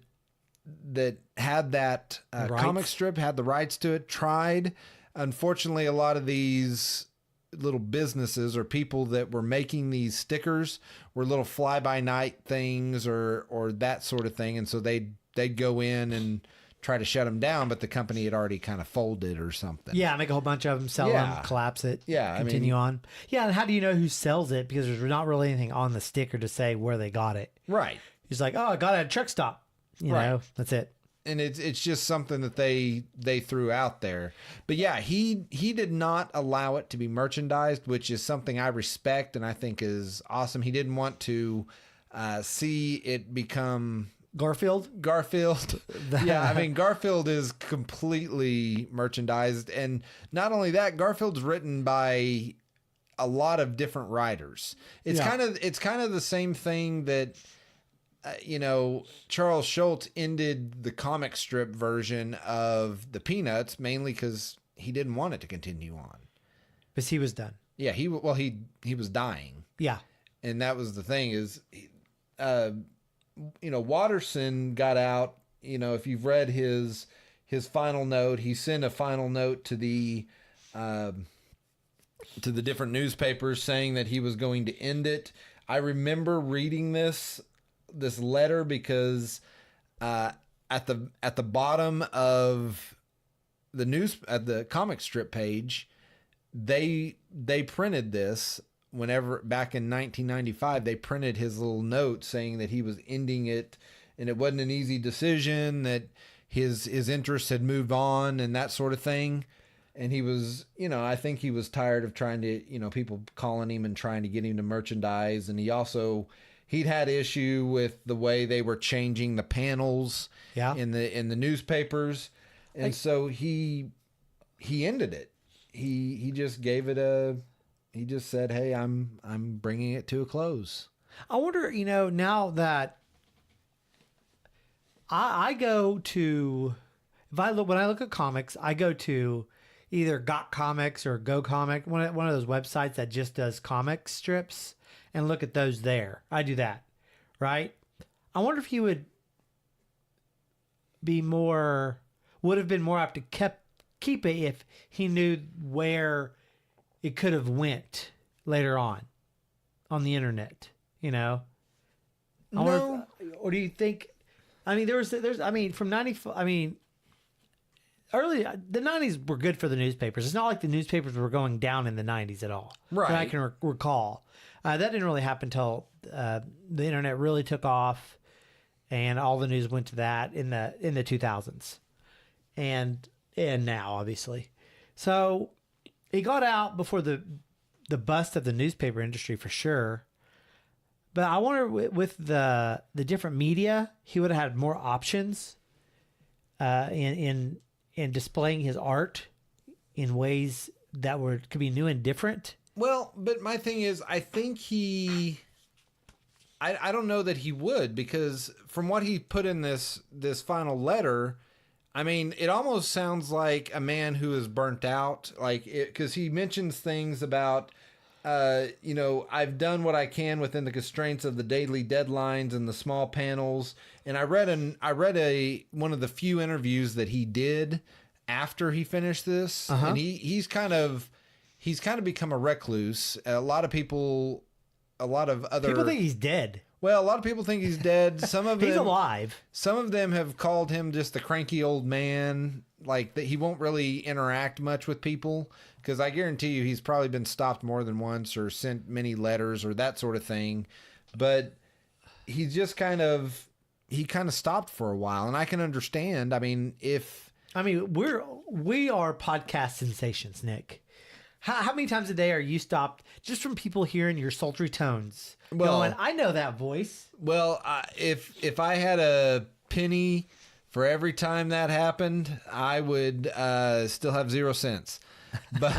had that comic strip, had the rights to it, tried, unfortunately, a lot of these little businesses or people that were making these stickers were little fly-by-night things or that sort of thing. And so they'd go in and try to shut them down, but the company had already kind of folded or something. Yeah, make a whole bunch of them, sell them, collapse it, continue on. Yeah, and how do you know who sells it? Because there's not really anything on the sticker to say where they got it. Right. He's like, oh, I got it at a truck stop. You know, that's it. And it's just something that they threw out there. But yeah, he did not allow it to be merchandised, which is something I respect and I think is awesome. He didn't want to see it become... Garfield. Yeah, I mean, Garfield is completely merchandised. And not only that, Garfield's written by a lot of different writers. It's kind of the same thing that, Charles Schultz ended the comic strip version of the Peanuts mainly because he didn't want it to continue on. Because he was done. Yeah, he was dying. Yeah. And that was the thing is, Watterson got out, if you've read his final note, he sent a final note to the different newspapers saying that he was going to end it. I remember reading this letter because at the bottom of at the comic strip page, they printed this. Whenever back in 1995, they printed his little note saying that he was ending it and it wasn't an easy decision, that his interests had moved on and that sort of thing. And he was, I think he was tired of trying to, people calling him and trying to get him to merchandise. And he'd had issue with the way they were changing the panels in the newspapers. And so he ended it. He just gave it he just said, hey, I'm bringing it to a close. I wonder, now that I go to, when I look at comics, I go to either Got Comics or Go Comic, one of those websites that just does comic strips, and look at those there. I do that, right? I wonder if he would have been more apt to keep it if he knew where it could have went later on the internet, No. Or do you think, from 95, early, the 90s were good for the newspapers. It's not like the newspapers were going down in the 90s at all. Right. That I can recall. That didn't really happen until the internet really took off and all the news went to that in the 2000s. And now, obviously. So it got out before the bust of the newspaper industry for sure. But I wonder with the different media, he would have had more options in displaying his art in ways that could be new and different. Well, but my thing is, I think I don't know that he would, because from what he put in this final letter, I mean, it almost sounds like a man who is burnt out, because he mentions things about, I've done what I can within the constraints of the daily deadlines and the small panels. And I read one of the few interviews that he did after he finished this, and he's kind of become a recluse. A lot of other people think he's dead. Well, a lot of people think he's dead. Some of he's alive. Some of them have called him just a cranky old man, like that he won't really interact much with people. Because I guarantee you, he's probably been stopped more than once or sent many letters or that sort of thing. But he just kind of stopped for a while, and I can understand. I mean, we are podcast sensations, Nick. How many times a day are you stopped just from people hearing your sultry tones? Well, going, I know that voice. Well, if I had a penny for every time that happened, I would still have 0 cents. But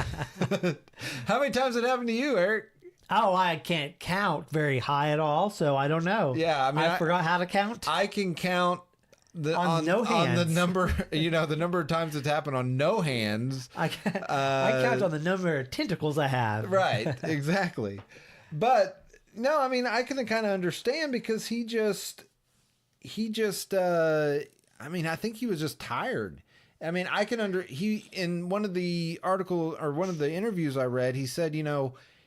how many times it happened to you, Eric? Oh, I can't count very high at all, so I don't know. Yeah, I mean, I forgot how to count. I can count on no hands. On the number, the number of times it's happened on no hands. I count on the number of tentacles I have. Right, exactly. But no, I mean, I can kind of understand because he just, I mean, I think he was just tired. I mean, in one of the article or one of the interviews I read, he said,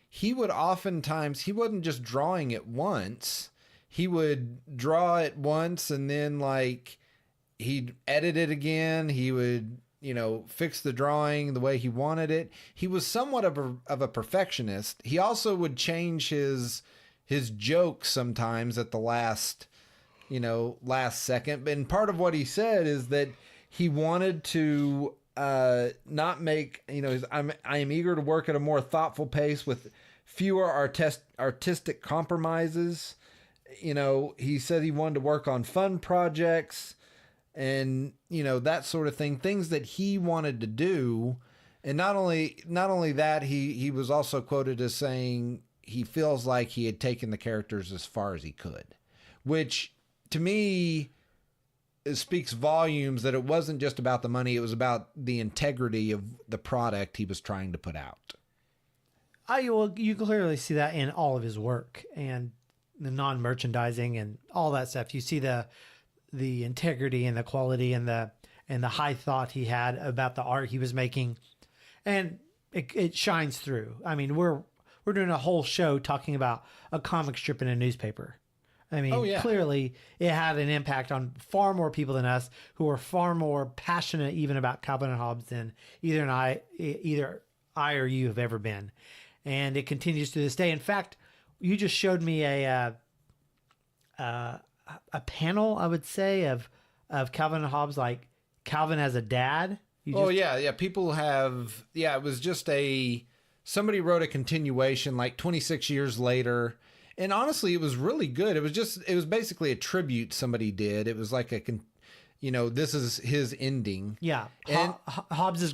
he would oftentimes, he wasn't just drawing it once. He would draw it once and then like he'd edit it again. He would, fix the drawing the way he wanted it. He was somewhat of a perfectionist. He also would change his jokes sometimes at the last second. And part of what he said is that he wanted to not make, I am eager to work at a more thoughtful pace with fewer artistic compromises. He said he wanted to work on fun projects and, that sort of thing, things that he wanted to do. And not only that, he was also quoted as saying he feels like he had taken the characters as far as he could, which to me speaks volumes that it wasn't just about the money. It was about the integrity of the product he was trying to put out. You clearly see that in all of his work and the non-merchandising and all that stuff. You see the integrity and the quality and the high thought he had about the art he was making, and it shines through. I mean, we're doing a whole show talking about a comic strip in a newspaper. I mean, Clearly it had an impact on far more people than us, who are far more passionate even about Calvin and Hobbes than either I or you have ever been. And it continues to this day. In fact, you just showed me a panel, I would say, of Calvin and Hobbes, like Calvin as a dad. People have, it was just somebody wrote a continuation like 26 years later. And honestly, it was really good. It was basically a tribute somebody did. It was like this is his ending. Yeah. And Hobbes is,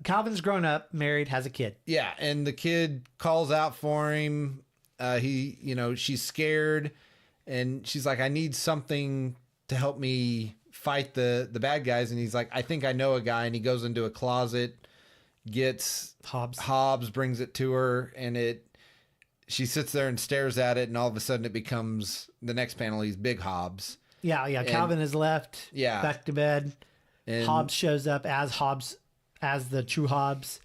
Calvin's grown up, married, has a kid. Yeah. And the kid calls out for him. She's scared and she's like, I need something to help me fight the bad guys. And he's like, I think I know a guy. And he goes into a closet, gets Hobbes, brings it to her, and she sits there and stares at it, and all of a sudden it becomes, the next panel, he's Big Hobbes. Yeah. And Calvin is left back to bed. And Hobbes shows up as the true Hobbes.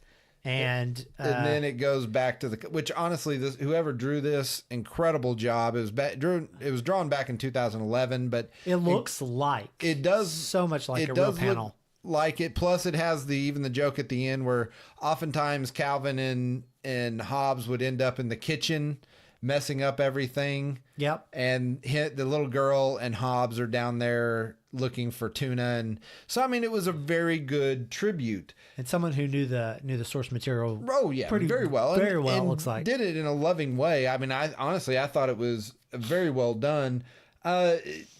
And then it goes back to which honestly, whoever drew this, incredible job. It was drawn back in 2011, but it looks like it does so much like a real panel. Like it. Plus it has even the joke at the end where oftentimes Calvin and Hobbes would end up in the kitchen messing up everything. Yep. And the little girl and Hobbes are down there looking for tuna. And so, I mean, it was a very good tribute. And someone who knew the source material. Oh yeah. Very well. Very well, it looks like. Did it in a loving way. I mean, I thought it was very well done.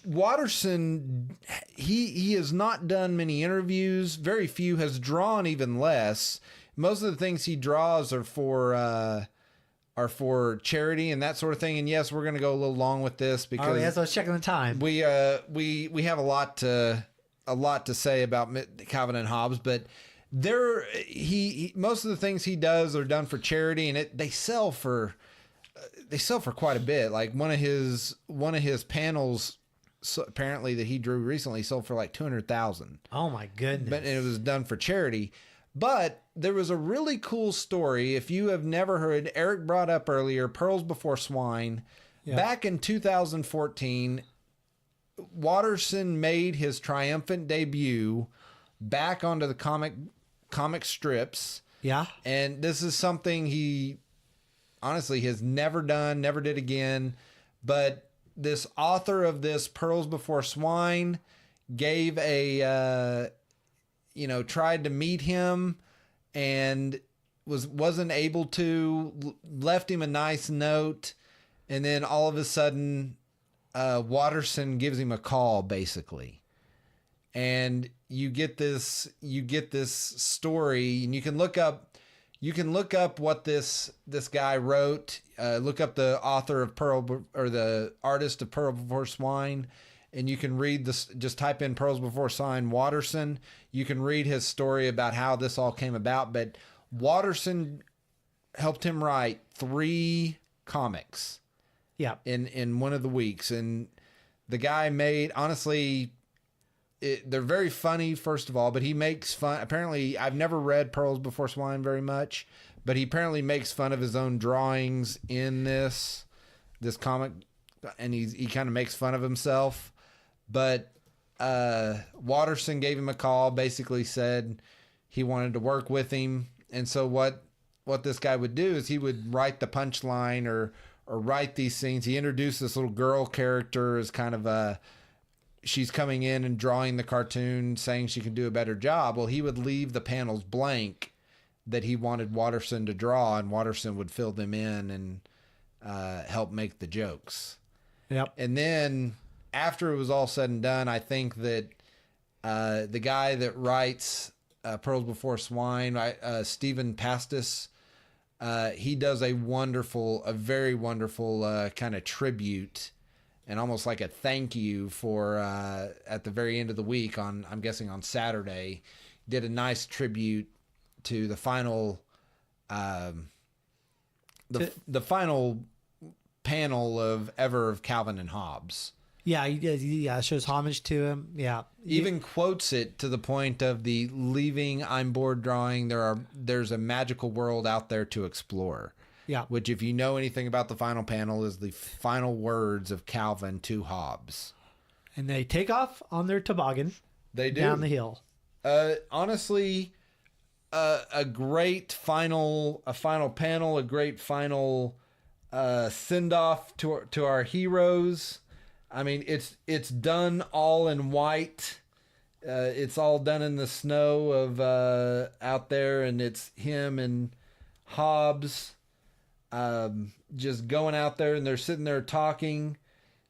Watterson, he has not done many interviews, very few, has drawn even less. Most of the things he draws are for charity and that sort of thing. And yes, we're going to go a little long with this because so I was checking the time. We have a lot to say about Calvin and Hobbes, but most of the things he does are done for charity, and they sell for quite a bit. Like one of his panels, apparently that he drew recently, sold for like 200,000. Oh my goodness! But it was done for charity. But there was a really cool story. If you have never heard, Eric brought up earlier, Pearls Before Swine. Yeah. Back in 2014, Watterson made his triumphant debut back onto the comic strips. Yeah. And this is something he honestly has never done, never did again. But this author of this Pearls Before Swine gave tried to meet him and wasn't able to, left him a nice note, and then all of a sudden Watterson gives him a call, basically. And you get this story, and you can look up what this guy wrote. Look up the author of Pearl, or the artist of Pearl Before Swine, and you can read this. Just type in Pearls Before Swine, Watterson. You can read his story about how this all came about. But Watterson helped him write 3 comics. Yeah. In one of the weeks, and the guy made, honestly, they're very funny, first of all, but he makes fun. Apparently, I've never read Pearls Before Swine very much, but he apparently makes fun of his own drawings in this comic, and he kind of makes fun of himself. But Watterson gave him a call, basically said he wanted to work with him, and so what this guy would do is he would write the punchline or write these scenes. He introduced this little girl character as kind of she's coming in and drawing the cartoon, saying she can do a better job. Well, he would leave the panels blank that he wanted Watterson to draw, and Watterson would fill them in and help make the jokes. Yep. And then after it was all said and done, I think that the guy that writes Pearls Before Swine, Stephen Pastis, he does a very wonderful kind of tribute, and almost like a thank you for at the very end of the week I'm guessing on Saturday, did a nice tribute to the final the final panel of Calvin and Hobbes. Yeah, he does. Yeah, shows homage to him. Yeah, even quotes it to the point of the leaving I'm bored drawing. There's a magical world out there to explore. Yeah, which, if you know anything about the final panel, is the final words of Calvin to Hobbes. And they take off on their toboggan. They do, down the hill. Honestly, a great final panel, a great final send off to our heroes. I mean, it's done all in white. It's all done in the snow of out there, and it's him and Hobbes just going out there, and they're sitting there talking.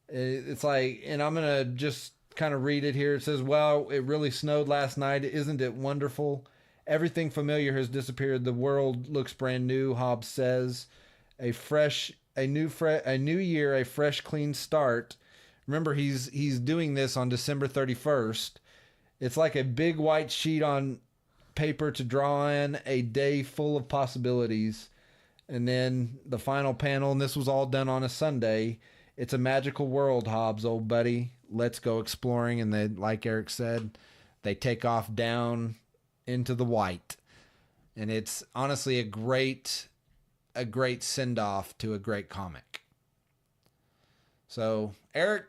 It's like, and I'm gonna just kind of read it here. It says, "Well, it really snowed last night. Isn't it wonderful? Everything familiar has disappeared. The world looks brand new." Hobbes says, "A new year, a fresh, clean start." Remember, he's doing this on December 31st. It's like a big white sheet on paper to draw in, a day full of possibilities. And then the final panel, and this was all done on a Sunday. "It's a magical world, Hobbes, old buddy. Let's go exploring." And they, like Eric said, they take off down into the white. And it's honestly a great send-off to a great comic. So, Eric,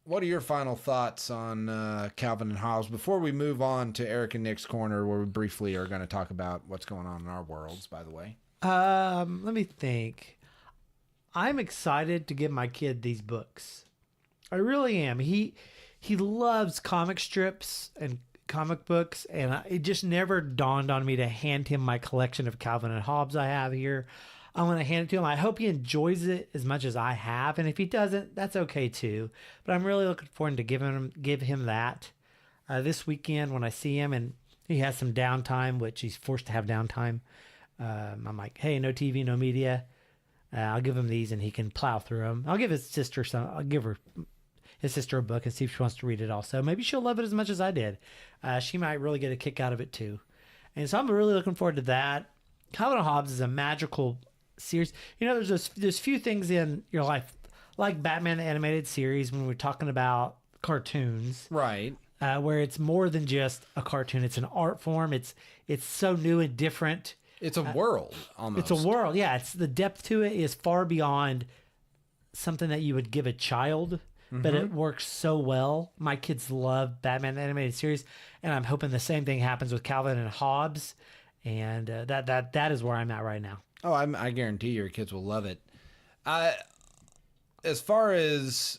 what are your final thoughts on Calvin and Hobbes before we move on to Eric and Nick's Corner, where we briefly are going to talk about what's going on in our worlds, by the way? Let me think. I'm excited to give my kid these books. I really am. He loves comic strips and comic books, and it just never dawned on me to hand him my collection of Calvin and Hobbes I have here. I'm going to hand it to him. I hope he enjoys it as much as I have, and if he doesn't, that's okay too. But I'm really looking forward to give him that this weekend when I see him, and he has some downtime, which he's forced to have downtime. I'm like, hey, no TV, no media. I'll give him these, and he can plow through them. I'll give his sister his sister a book and see if she wants to read it also. Maybe she'll love it as much as I did. She might really get a kick out of it too. And so I'm really looking forward to that. Calvin and Hobbes is a magical series. You know, there's few things in your life, like Batman the Animated Series, when we're talking about cartoons. Right. Where it's more than just a cartoon. It's an art form. It's so new and different. It's a world, almost. It's a world, yeah. It's the depth to it is far beyond something that you would give a child, but it works so well. My kids love Batman the Animated Series, and I'm hoping the same thing happens with Calvin and Hobbes, and that is where I'm at right now. Oh, I guarantee your kids will love it. As far as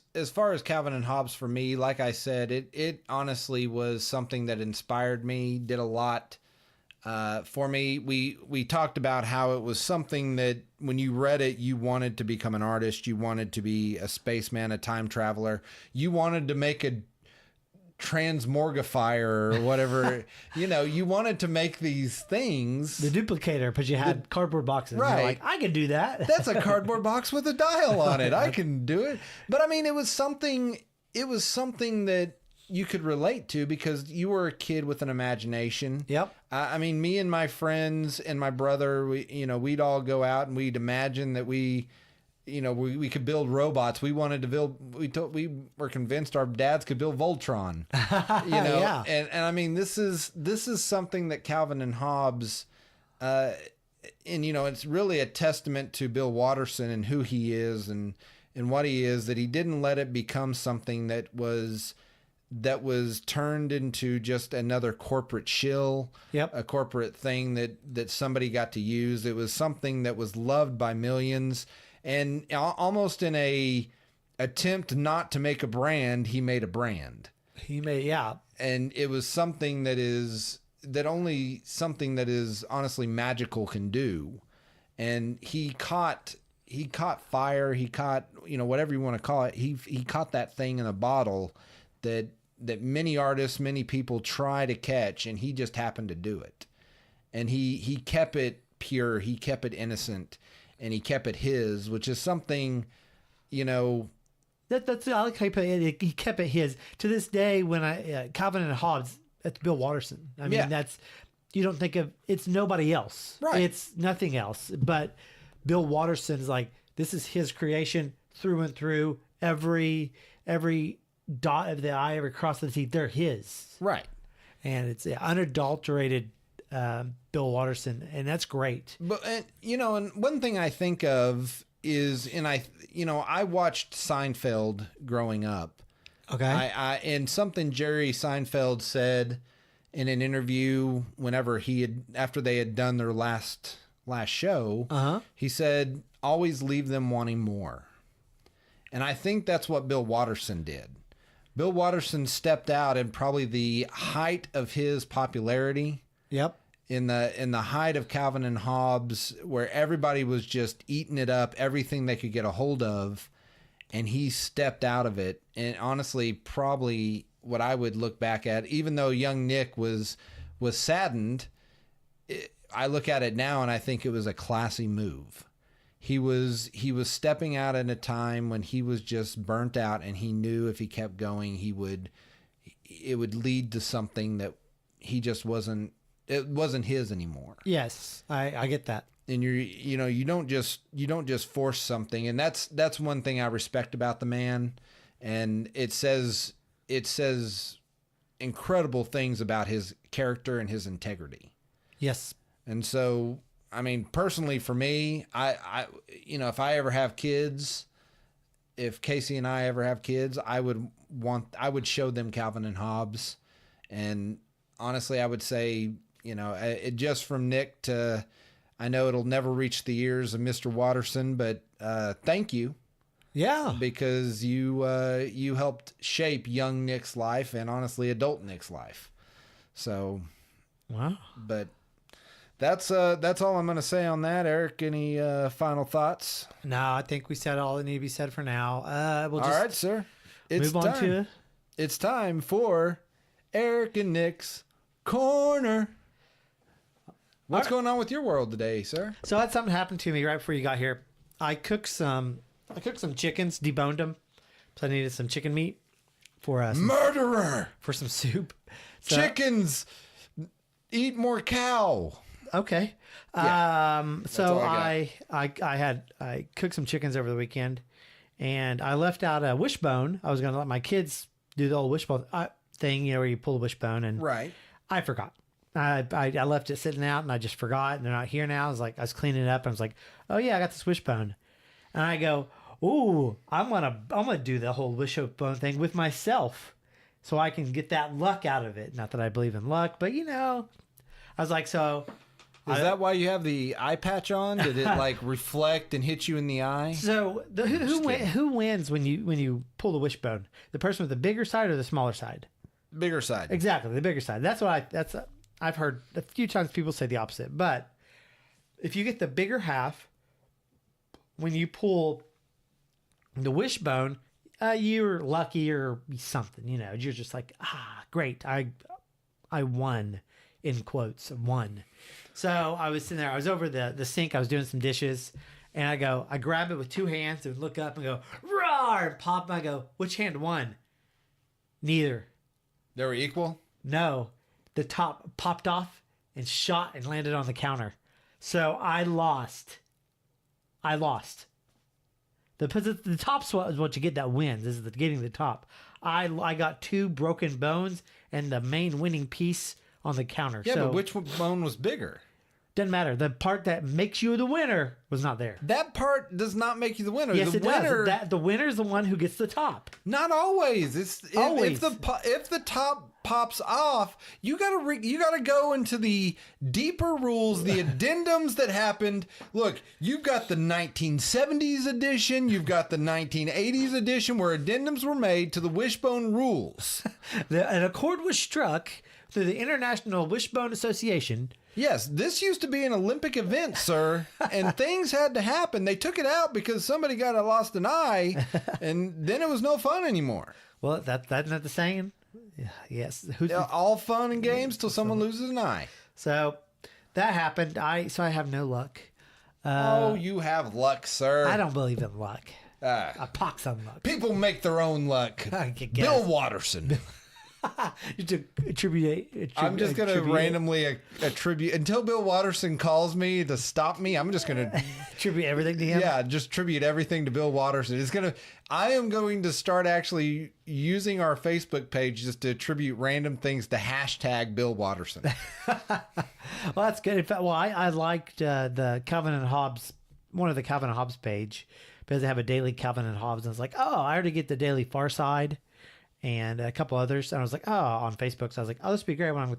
Calvin and Hobbes for me, like I said, it honestly was something that inspired me, did a lot For me, we talked about how it was something that when you read it, you wanted to become an artist. You wanted to be a spaceman, a time traveler. You wanted to make a transmorgifier or whatever. You wanted to make these things. The duplicator, but you had cardboard boxes. Right. You're like, I could do that. That's a cardboard box with a dial on it. I can do it. But I mean, it was something that you could relate to because you were a kid with an imagination. Yep. I mean, me and my friends and my brother, we'd all go out and we'd imagine that we could build robots. We wanted to build. We were convinced our dads could build Voltron. Yeah. And I mean, this is something that Calvin and Hobbes, and it's really a testament to Bill Watterson and who he is and what he is, that he didn't let it become something that was turned into just another corporate shill, a corporate thing that somebody got to use. It was something that was loved by millions, and almost in a attempt not to make a brand, he made a brand. And it was something that only something that is honestly magical can do. And he caught fire. He caught, whatever you want to call it. He caught that thing in a bottle that many artists, many people try to catch, and he just happened to do it. And he kept it pure, he kept it innocent, and he kept it his, which is something, That's I like how you put it. He kept it his. To this day, when Calvin and Hobbes, that's Bill Watterson. I mean, that's, you don't think of, it's nobody else. Right. It's nothing else. But Bill Watterson is like, this is his creation through and through. Every dot of the I, every cross of the T, they're his. Right. And it's unadulterated Bill Watterson, and that's great. But and one thing I think of is, and I watched Seinfeld growing up. Okay. And something Jerry Seinfeld said in an interview after they had done their last show, he said, "Always leave them wanting more." And I think that's what Bill Watterson did. Bill Watterson stepped out in probably the height of his popularity. Yep. In the height of Calvin and Hobbes, where everybody was just eating it up, everything they could get a hold of, and he stepped out of it. And honestly, probably what I would look back at, even though young Nick was saddened, I look at it now and I think it was a classy move. He was stepping out at a time when he was just burnt out, and he knew if he kept going, it would lead to something that he just wasn't his anymore. Yes, I get that. And you don't just force something, and that's one thing I respect about the man. And it says incredible things about his character and his integrity. Yes. And so, I mean, personally for me, I if I ever have kids, if Casey and I ever have kids, I would show them Calvin and Hobbes. And honestly, I would say, it just from Nick to, I know it'll never reach the ears of Mr. Watterson, but thank you. Yeah. Because you helped shape young Nick's life and honestly adult Nick's life. So, wow. But that's all I'm going to say on that. Eric, any final thoughts? No, I think we said all that need to be said for now. We'll all just right, sir. It's move on to It's time for Eric and Nick's Corner. What's going on with your world today, sir? So I had something happen to me right before you got here. I cooked some chickens, deboned them, so I needed some chicken meat for murderer for some soup. So, chickens eat more cow. Okay. Yeah, so I cooked some chickens over the weekend, and I left out a wishbone. I was going to let my kids do the old wishbone thing, where you pull the wishbone, and right. I forgot. I left it sitting out, and I just forgot, and they're not here now. I was cleaning it up, and I was like, oh yeah, I got this wishbone. And I go, ooh, I'm gonna do the whole wishbone thing with myself, so I can get that luck out of it. Not that I believe in luck, but I was like, so. Is that why you have the eye patch on? Did it reflect and hit you in the eye? So who wins when you pull the wishbone? The person with the bigger side or the smaller side? Bigger side. Exactly, the bigger side. That's I've heard a few times people say the opposite, but if you get the bigger half, when you pull the wishbone, you're lucky or something, you know, you're just like, great. I won, in quotes, won. So I was sitting there, I was over the sink, I was doing some dishes, and I grab it with two hands and look up and go, roar, and pop, and I go, which hand won? Neither. They were equal? No. The top popped off and shot and landed on the counter. So I lost. The top's what you get that wins, is getting the top. I got two broken bones and the main winning piece on the counter. Yeah, so, but which bone was bigger? Doesn't matter. The part that makes you the winner was not there. That part does not make you the winner. Yes, the it winner, does. The winner is the one who gets the top. Not always. Always. If the top pops off, you gotta go into the deeper rules, the addendums that happened. Look, you've got the 1970s edition, you've got the 1980s edition, where addendums were made to the wishbone rules. An accord was struck through the International Wishbone Association. Yes, this used to be an Olympic event, sir, and things had to happen. They took it out because somebody lost an eye, and then it was no fun anymore. Well, that's not the saying. Yes. All fun and games till someone loses an eye. So that happened. I have no luck. You have luck, sir. I don't believe in luck. A pox on luck. People make their own luck. I guess. Bill Watterson. You attribute. I'm just going to randomly attribute, until Bill Watterson calls me to stop me, I'm just going to attribute everything to him. Yeah, just tribute everything to Bill Watterson. I am going to start actually using our Facebook page just to attribute random things to hashtag Bill Watterson. Well, that's good. In fact, I liked the Calvin and Hobbes, one of the Calvin and Hobbes page, because they have a daily Calvin and Hobbes, and it's like, I already get the daily Far Side and a couple others. And I was like, on Facebook. So I was like, this would be great when I'm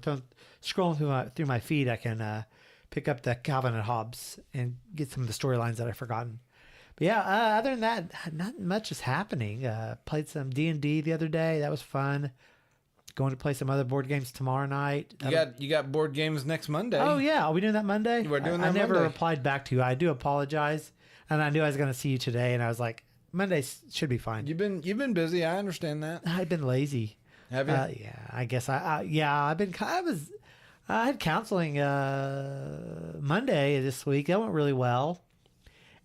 scrolling through my feed. I can pick up the Calvin and Hobbes and get some of the storylines that I've forgotten. But yeah, other than that, not much is happening. Played some D&D the other day. That was fun. Going to play some other board games tomorrow night. You got board games next Monday. Oh yeah, are we doing that Monday? We're doing that I never Monday. replied back to you. I do apologize, and I knew I was going to see you today, and I was like, Monday should be fine. You've been busy. I understand that. I've been lazy. Have you? Yeah, I guess I've been. I had counseling Monday this week. That went really well,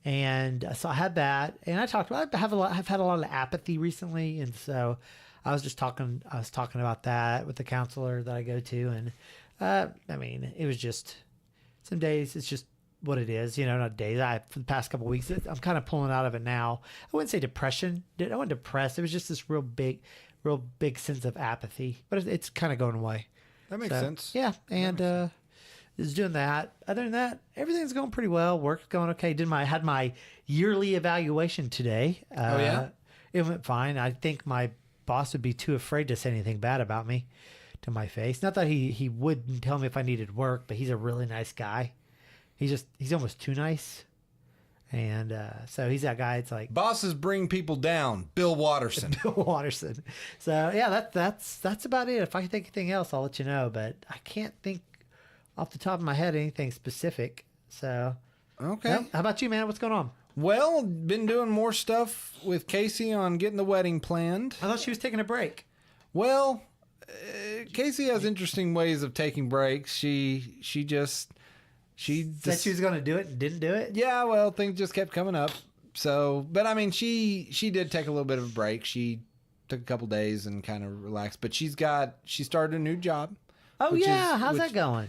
and so I had that. And I've had a lot of apathy recently, and so I was talking about that with the counselor that I go to, and I mean, it was just some days. It's just what it is, not days. For the past couple of weeks, I'm kind of pulling out of it now. I wouldn't say depression. I wasn't depressed. It was just this real big sense of apathy, but it's kind of going away. That makes sense. Yeah, and is doing that. Other than that, everything's going pretty well. Work's going okay. Had my yearly evaluation today. Oh yeah, it went fine. I think my boss would be too afraid to say anything bad about me to my face. Not that he wouldn't tell me if I needed work, but he's a really nice guy. He's almost too nice. And so he's that guy. It's like bosses bring people down. Bill Watterson. Bill Watterson. So yeah, that's about it. If I can think of anything else, I'll let you know. But I can't think off the top of my head anything specific. So okay. Well, how about you, man? What's going on? Well, been doing more stuff with Casey on getting the wedding planned. I thought she was taking a break. Well, Casey has interesting ways of taking breaks. She said she was going to do it and didn't do it. Yeah, well, things just kept coming up. So, but I mean, she did take a little bit of a break. She took a couple days and kind of relaxed. But she started a new job. Oh yeah, how's that going?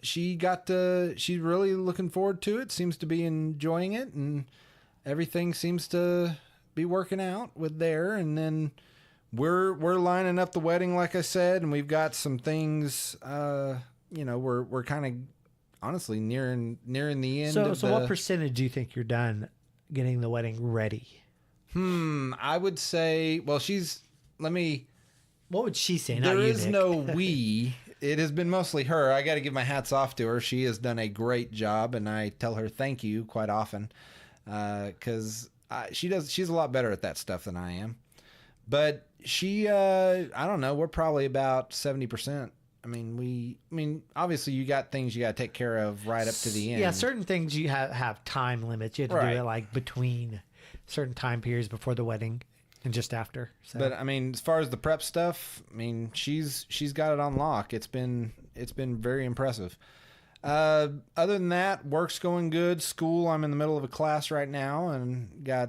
She's really looking forward to it. Seems to be enjoying it, and everything seems to be working out with there. And then we're lining up the wedding, like I said, and we've got some things. We're kind of honestly nearing the end. So what percentage do you think you're done getting the wedding ready? I would say, well, what would she say? There is no we. It has been mostly her. I got to give my hats off to her. She has done a great job, and I tell her thank you quite often because she's a lot better at that stuff than I am. But she, I don't know, we're probably about 70% obviously you got things you got to take care of right up to the end. Yeah, certain things you have time limits. You have to do it like between certain time periods before the wedding and just after. So. But as far as the prep stuff, she's got it on lock. It's been very impressive. Other than that, work's going good. School, I'm in the middle of a class right now and got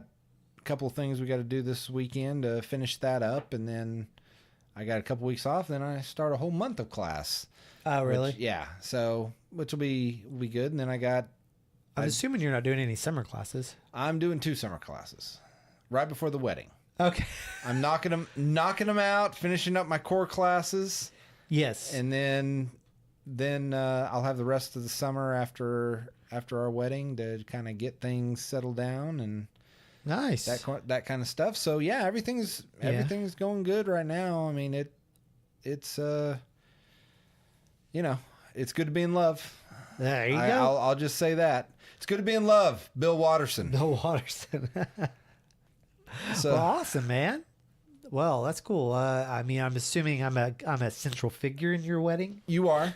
a couple of things we got to do this weekend to finish that up, and then I got a couple weeks off. Then I start a whole month of class. Oh, really? Which will be good. And then I'm assuming you're not doing any summer classes. I'm doing 2 summer classes right before the wedding. Okay. I'm knocking them out, finishing up my core classes. Yes. And then I'll have the rest of the summer after our wedding to kind of get things settled down and nice that kind of stuff. So yeah, everything's going good right now. It's it's good to be in love. There you go. I'll just say that it's good to be in love. Bill Watterson. Bill Watterson. So well, awesome, man. Well, that's cool. I'm assuming I'm a central figure in your wedding. You are.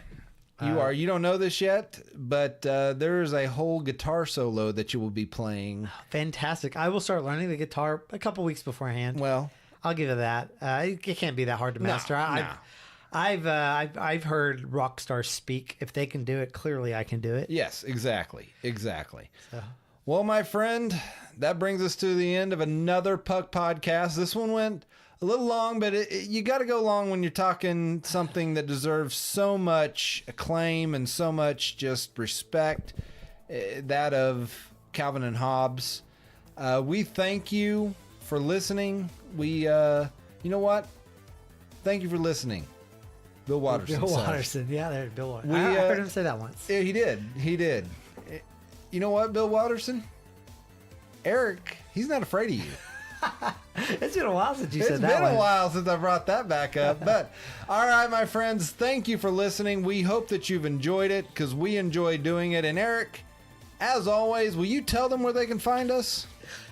You don't know this yet, but there's a whole guitar solo that you will be playing. Fantastic. I will start learning the guitar a couple weeks beforehand. Well, I'll give it that. It can't be that hard to master. No. I've heard rock stars speak. If they can do it, clearly I can do it. Yes, exactly. So. Well, my friend, that brings us to the end of another PUC podcast. This one went a little long, but you got to go long when you're talking something that deserves so much acclaim and so much just respect, that of Calvin and Hobbes. We thank you for listening. You know what? Thank you for listening. Bill Watterson. Bill Watterson. Yeah, there's Bill Watterson. I heard him say that once. Yeah, he did. You know what, Bill Watterson? Eric, he's not afraid of you. It's been a while since you said that. It's been a while since I brought that back up. But all right, my friends, thank you for listening. We hope that you've enjoyed it because we enjoy doing it. And Eric, as always, will you tell them where they can find us?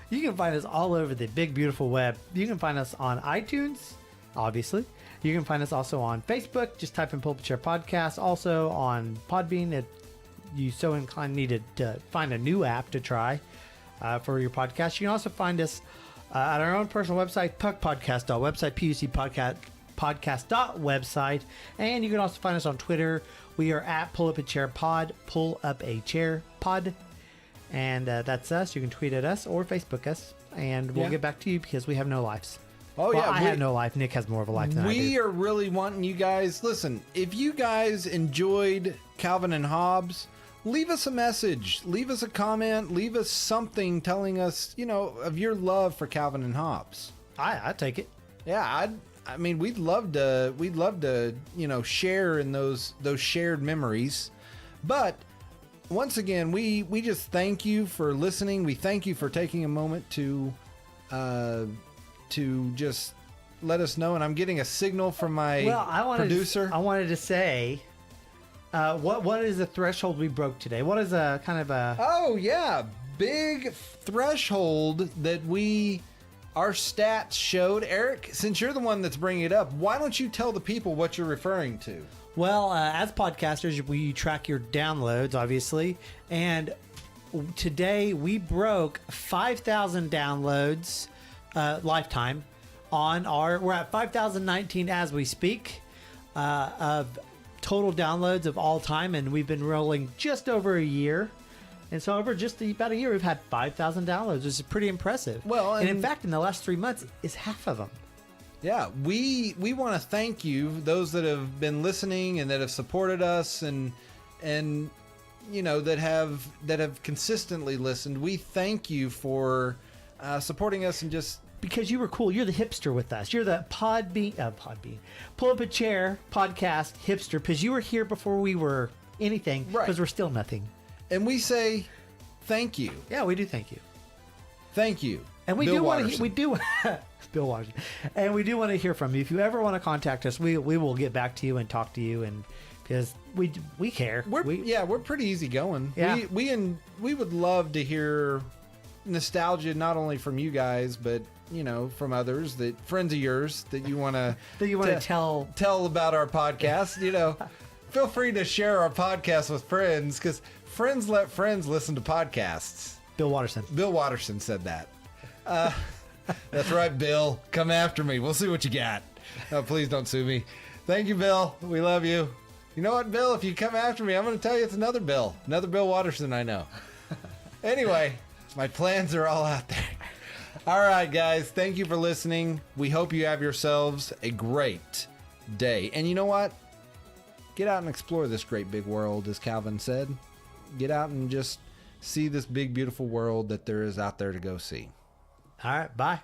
You can find us all over the big, beautiful web. You can find us on iTunes, obviously. You can find us also on Facebook. Just type in Pull Up a Chair Podcast. Also on Podbean. If you so inclined needed to find a new app to try for your podcast. You can also find us at our own personal website, pucpodcast.website, PUC Podcast.website. And you can also find us on Twitter. We are at Pull Up a Chair Pod, Pull Up a Chair Pod. And that's us. You can tweet at us or Facebook us. And we'll get back to you because we have no lives. Oh, well, yeah. I have no life. Nick has more of a life than I do. We are really wanting you guys. Listen, if you guys enjoyed Calvin and Hobbes, leave us a message, leave us a comment, leave us something telling us, of your love for Calvin and Hobbes. I take it. Yeah, we'd love to, share in those shared memories. But once again, we just thank you for listening. We thank you for taking a moment to just let us know. And I'm getting a signal from my producer. I wanted to say, what is the threshold we broke today? What is a kind of a... Oh, yeah. Big threshold that our stats showed. Eric, since you're the one that's bringing it up, why don't you tell the people what you're referring to? Well, as podcasters, we track your downloads, obviously. And today we broke 5,000 downloads lifetime on we're at 5,019 as we speak of total downloads of all time, and we've been rolling just over a year. And so over just about a year, we've had 5,000 downloads, which is pretty impressive. Well, and in fact, in the last 3 months, is half of them. Yeah, we want to thank you, those that have been listening and that have supported us and that have consistently listened. We thank you for supporting us and just... Because you were cool. You're the hipster with us. You're the Podbean. Pull Up a Chair podcast hipster because you were here before we were anything. Right. Because we're still nothing. And we say thank you. Yeah, we do thank you. Thank you. And we do want to... Bill Watterson. And we do want to hear from you. If you ever want to contact us, we will get back to you and talk to you, and because we care. We're pretty easygoing. Yeah. We would love to hear nostalgia, not only from you guys, but from others, that friends of yours that you want to tell about our podcast, feel free to share our podcast with friends, because friends let friends listen to podcasts. Bill Watterson said that. That's right, Bill. Come after me. We'll see what you got. Please don't sue me. Thank you, Bill. We love you. You know what, Bill? If you come after me, I'm going to tell you it's another Bill Watterson I know. Anyway, my plans are all out there. All right, guys. Thank you for listening. We hope you have yourselves a great day. And you know what? Get out and explore this great big world, as Calvin said. Get out and just see this big, beautiful world that there is out there to go see. All right. Bye.